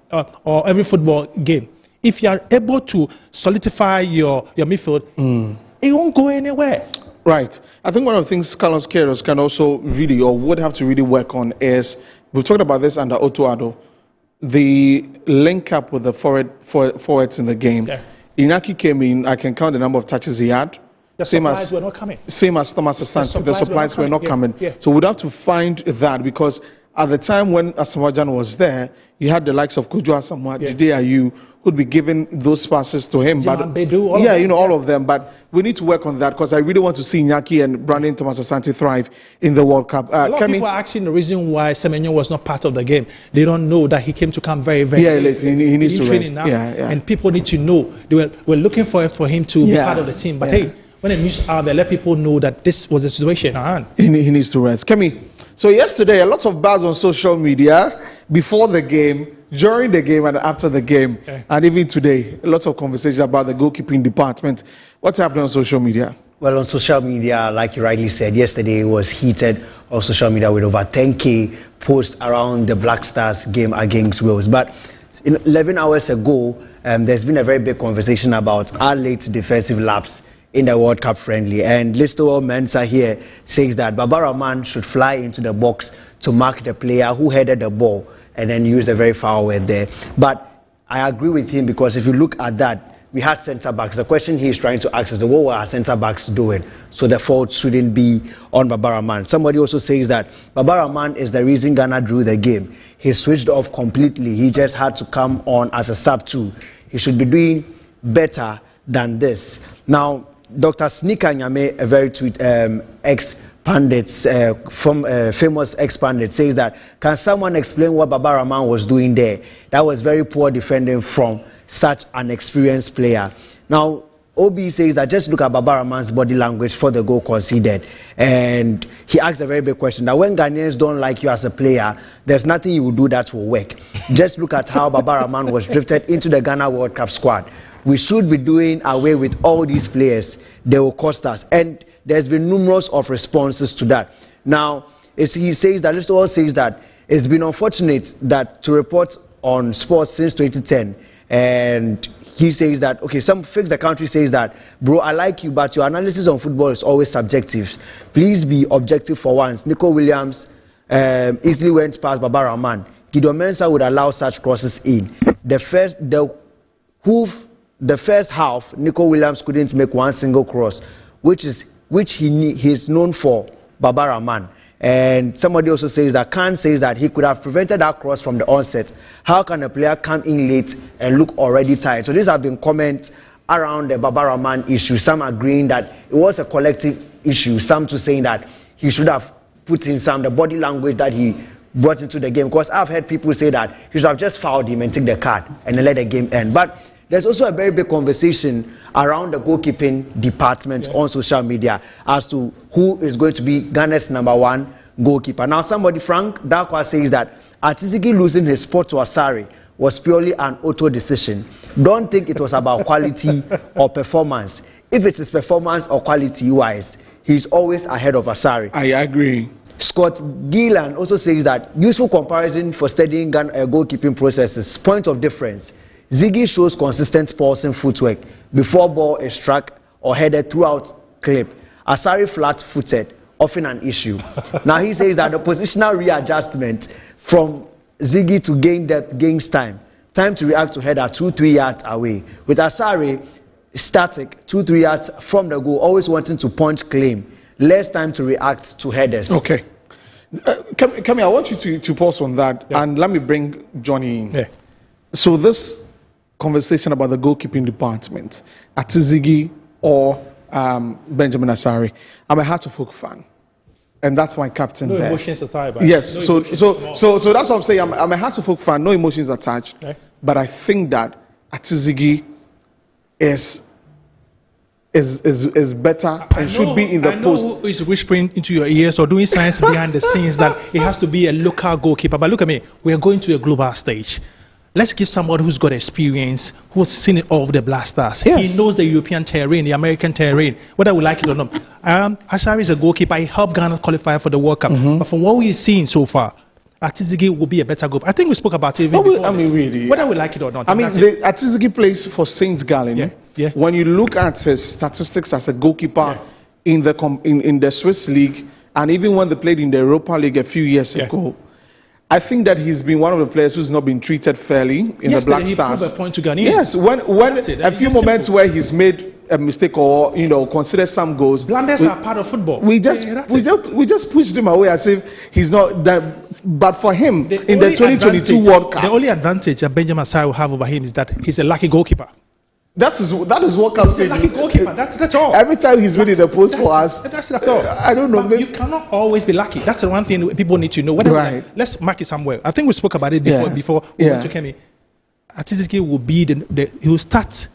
or every football game, if you are able to solidify your midfield, it won't go anywhere. Right. I think one of the things Carlos Queiroz can also really, or would have to really work on is, we've talked about this under Otto Addo, the link up with the forwards in the game. Inaki came in, I can count the number of touches he had. The supplies were not coming. Same as Thomas Asante, the supplies were not coming. So we'd have to find that, because at the time when Asamoah Gyan was there, you had the likes of Kojo Asamoah, Dide Ayew, who'd be giving those passes to him. All of them. But we need to work on that, because I really want to see Iñaki and Brandon Thomas Asante thrive in the World Cup. A lot of people are asking the reason why Semenyo was not part of the game. They don't know that he came to come very, very late. He needs to rest. And people need to know. They were looking for him to be part of the team. But hey, when the news out there, let people know that this was the situation at hand. He needs to rest. Kemi, so yesterday, a lot of buzz on social media before the game, during the game, and after the game, and even today, lots of conversation about the goalkeeping department. What's happening on social media? Well, on social media, like you rightly said, yesterday was heated on social media with over 10K posts around the Black Stars game against Wales. But 11 hours ago, there's been a very big conversation about our late defensive lapse in the World Cup friendly. And Listowel Mensah here says that Baba Rahman should fly into the box to mark the player who headed the ball and then use a very foul word there. But I agree with him, because if you look at that, we had centre-backs. The question he's trying to ask is, what were our centre-backs doing? So the fault shouldn't be on Baba Rahman. Somebody also says that Baba Rahman is the reason Ghana drew the game. He switched off completely. He just had to come on as a sub too. He should be doing better than this. Now, Dr. Sneaker Nyame, a very ex-pundit, famous ex-pundit, says that, can someone explain what Baba Rahman was doing there? That was very poor defending from such an experienced player. Now, OB says that just look at Baba Rahman's body language for the goal conceded. And he asked a very big question. Now, when Ghanaians don't like you as a player, there's nothing you will do that will work. Just look at how Baba Rahman was drafted into the Ghana World Cup squad. We should be doing away with all these players. They will cost us. And there's been numerous of responses to that. Now, he says that, Listowel says that it's been unfortunate that to report on sports since 2010. And he says that, okay, some Fix the Country says that, bro, I like you, but your analysis on football is always subjective. Please be objective for once. Nico Williams easily went past Baba Rahman. Gideon Mensah would allow such crosses in. The first half, Nico Williams couldn't make one single cross, which he is known for, Baba Rahman. And somebody also says that Khan says that he could have prevented that cross from the onset. How can a player come in late and look already tired? So these have been comments around the Baba Rahman issue. Some agreeing that it was a collective issue. Some to saying that he should have put in the body language that he brought into the game. Because I've heard people say that he should have just fouled him and take the card and then let the game end. But there's also a very big conversation around the goalkeeping department on social media as to who is going to be Ghana's #1 goalkeeper. Now, Frank Darkwa, says that Atizigi losing his spot to Asari was purely an auto decision. Don't think it was about quality or performance. If it is performance or quality-wise, he's always ahead of Asari. I agree. Scott Gillan also says that useful comparison for studying goalkeeping processes. Point of difference. Ziggy shows consistent pulsing footwork before ball is struck or headed throughout clip. Asari flat-footed, often an issue. Now he says that the positional readjustment from Ziggy to gain depth gains time. Time to react to header 2-3 yards away. With Asari, static 2-3 yards from the goal, always wanting to punch claim. less time to react to headers. Okay. Kemi, I want you to pause on that, and let me bring Johnny in. Yeah. So this conversation about the goalkeeping department, Atizigi or Benjamin Asare, I'm a Heart of Oak fan, and that's my captain No there. emotions attached. Yes, No so emotions. that's what I'm saying. I'm a Heart of Oak fan, no emotions attached. Okay. But I think that Atizigi is better and should be in the post. I know who is whispering into your ears or doing science behind the scenes that it has to be a local goalkeeper. But look at me, we are going to a global stage. Let's give somebody who's got experience, who's seen it all of the Blasters. Yes. He knows the European terrain, the American terrain, whether we like it or not. Asare is a goalkeeper. He helped Ghana qualify for the World Cup. But from what we've seen so far, Atizigi will be a better goalkeeper. I think we spoke about it even before I mean, this. really. Whether we like it or not. I mean, Atizigi plays for Saint Gallen. Yeah. When you look at his statistics as a goalkeeper in the Swiss league, and even when they played in the Europa League a few years ago, I think that he's been one of the players who's not been treated fairly in the Black he Stars. proved a point to Ghanaians. Yes, when a few moments where he's made a mistake or considered some goals. Blunders are part of football. We just pushed him away as if he's not that. But for him in the 2022 World Cup, the only advantage that Benjamin Asare will have over him is that he's a lucky goalkeeper. That is what I'm saying. He's a lucky goalkeeper. That's all. Every time he's been in the post for us, that's all. I don't know. But you cannot always be lucky. That's the one thing people need to know. Let's mark it somewhere. I think we spoke about it before we went to Kemi. Atizigi will be he will start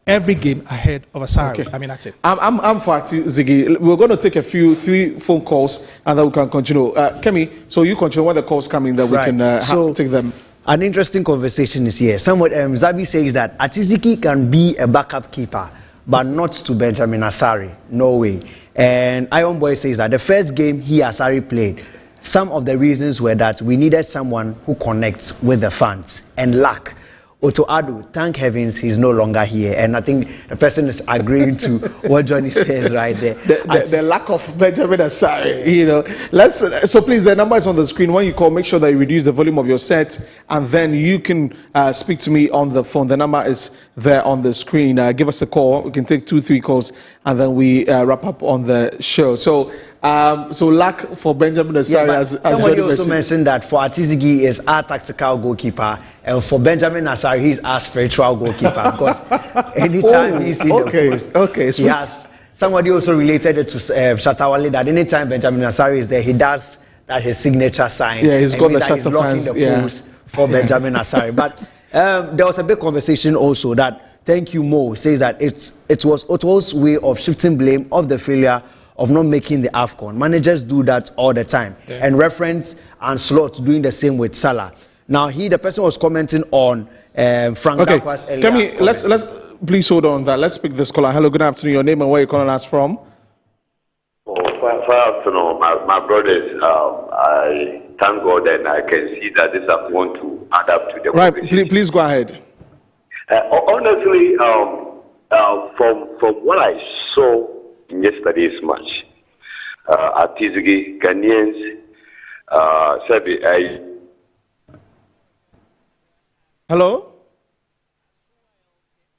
every game ahead of Asare. Okay. I mean, that's it. I'm for Atizigi. We're going to take three phone calls and then we can continue. Kemi, so you continue when the calls come in, that we can take them. An interesting conversation is here. Zabi says that Atizigi can be a backup keeper, but not to Benjamin Asare. No way. And Iron Boy says that the first game Asare played, some of the reasons were that we needed someone who connects with the fans and luck. Otto Adu, thank heavens he's no longer here. And I think the person is agreeing to what Johnny says right there. The lack of Benjamin Asare, so please, the number is on the screen. When you call, make sure that you reduce the volume of your set, and then you can speak to me on the phone. The number is there on the screen. Give us a call. We can take 2-3 calls, and then we wrap up on the show. So lack for Benjamin Asare, as somebody also mentioned that for Atizigi is our tactical goalkeeper, and for Benjamin Asare he's our spiritual goalkeeper, because anytime he's in the post, he has. Somebody also related it to Shatawale that anytime Benjamin Asare is there, he does that his signature sign. Yeah, he's got the Shatta fans. The post for Benjamin Asare. But there was a big conversation also that thank you Mo says that it was Otto's way of shifting blame of the failure of not making the AFCON. Managers do that all the time. And reference and Slot doing the same with Salah. Now the person was commenting on Frank Dakwa's earlier. Let's please hold on that. Let's pick this caller. Hello, good afternoon. Your name and where you're calling us from? Good afternoon, my brothers. I thank God and I can see that this I want to add up to the right. Please go ahead. Honestly, from what I saw in yesterday's match, Atizigi, Ghanaians, Hello?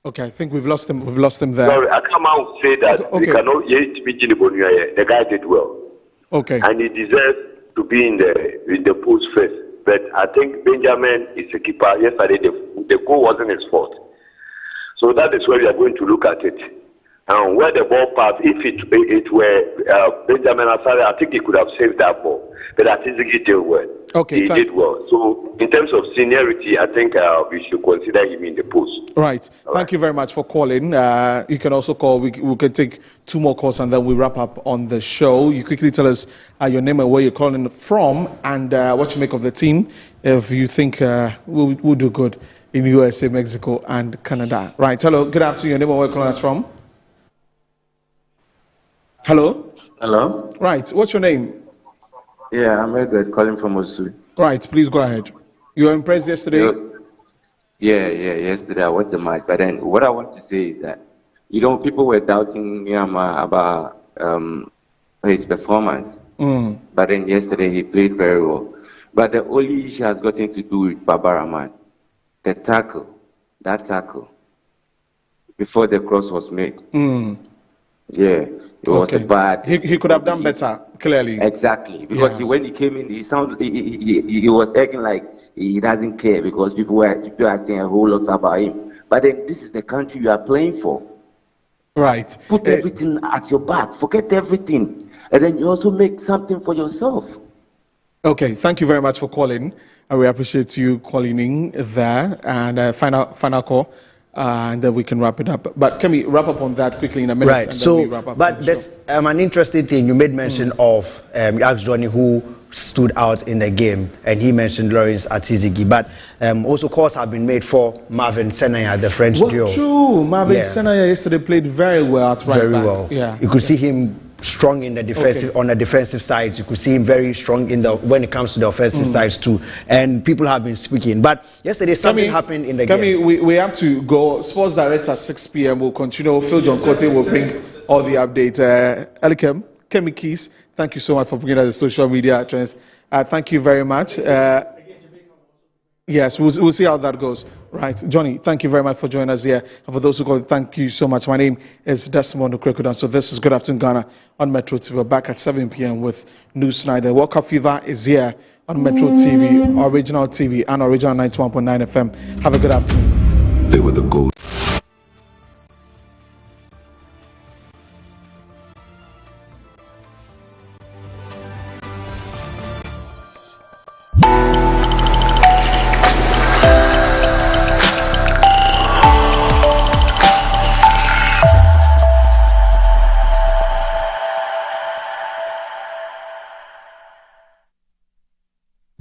Okay, I think we've lost him. We've lost him there. Sorry, I come out and say that we cannot. The guy did well. Okay. And he deserves to be in the post first. But I think Benjamin is a keeper. Yesterday, the goal wasn't his fault. So that is where we are going to look at it. And where the ball passed, if it were Benjamin Asare, I think he could have saved that ball. But I think he did well. Okay, he did well. So in terms of seniority, I think we should consider him in the post. Right. Thank you very much for calling. You can also call. We can take 2 more calls and then we wrap up on the show. You quickly tell us your name and where you're calling from and what you make of the team. If you think we'll do good in USA, Mexico, and Canada. Right. Hello. Good afternoon. Your name and where you're calling us from? Hello? Hello? Right. What's your name? Yeah, I'm Edward calling from Osuli. Right. Please go ahead. You were impressed yesterday? Yeah. Yesterday I watched the match. But then what I want to say is that, people were doubting Myanmar about his performance. But then yesterday he played very well. But the only issue has gotten to do with Babaraman. That tackle, before the cross was made. Yeah, it was a bad. He could have done better, clearly. Exactly, because when he came in, he was acting like he doesn't care because people are saying a whole lot about him. But then this is the country you are playing for. Right. Put everything at your back. Forget everything, and then you also make something for yourself. Okay, thank you very much for calling. We appreciate you calling in there, and final call, and then we can wrap it up. But can we wrap up on that quickly in a minute? Right. And so, then we wrap up but there's an interesting thing you made mention of. You asked Johnny who stood out in the game, and he mentioned Lawrence Atizigi. But also calls have been made for Marvin Senaya, the French duo. True. Marvin Senaya yesterday played very well at right back. Very well. Yeah. You could see him strong in the defensive on the defensive sides. You could see him very strong when it comes to the offensive sides too. And people have been speaking. But yesterday something happened in the game. We have to go. Sports Director 6 p.m. will continue. Phil John Cote will bring all the updates. Elikem, Kemi Keys, thank you so much for bringing out the social media trends. Thank you very much. Yes, we'll see how that goes. Right, Johnny, thank you very much for joining us here. And for those who called, thank you so much. My name is Desmond Okrekudan. So this is Good Afternoon Ghana on Metro TV. We're back at 7 p.m. with News Tonight. The World Cup fever is here on Metro TV, Original TV, and Original 91.9 FM. Have a good afternoon. They were the gold.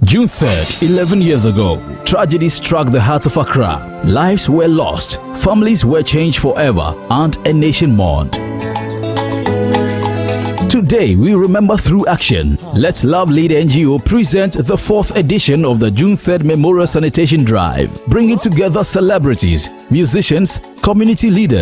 June 3rd, 11 years ago, tragedy struck the heart of Accra. Lives were lost, families were changed forever, and a nation mourned. Today, we remember through action. Let's Love Lead NGO present the 4th edition of the June 3rd Memorial Sanitation Drive, bringing together celebrities, musicians, community leaders,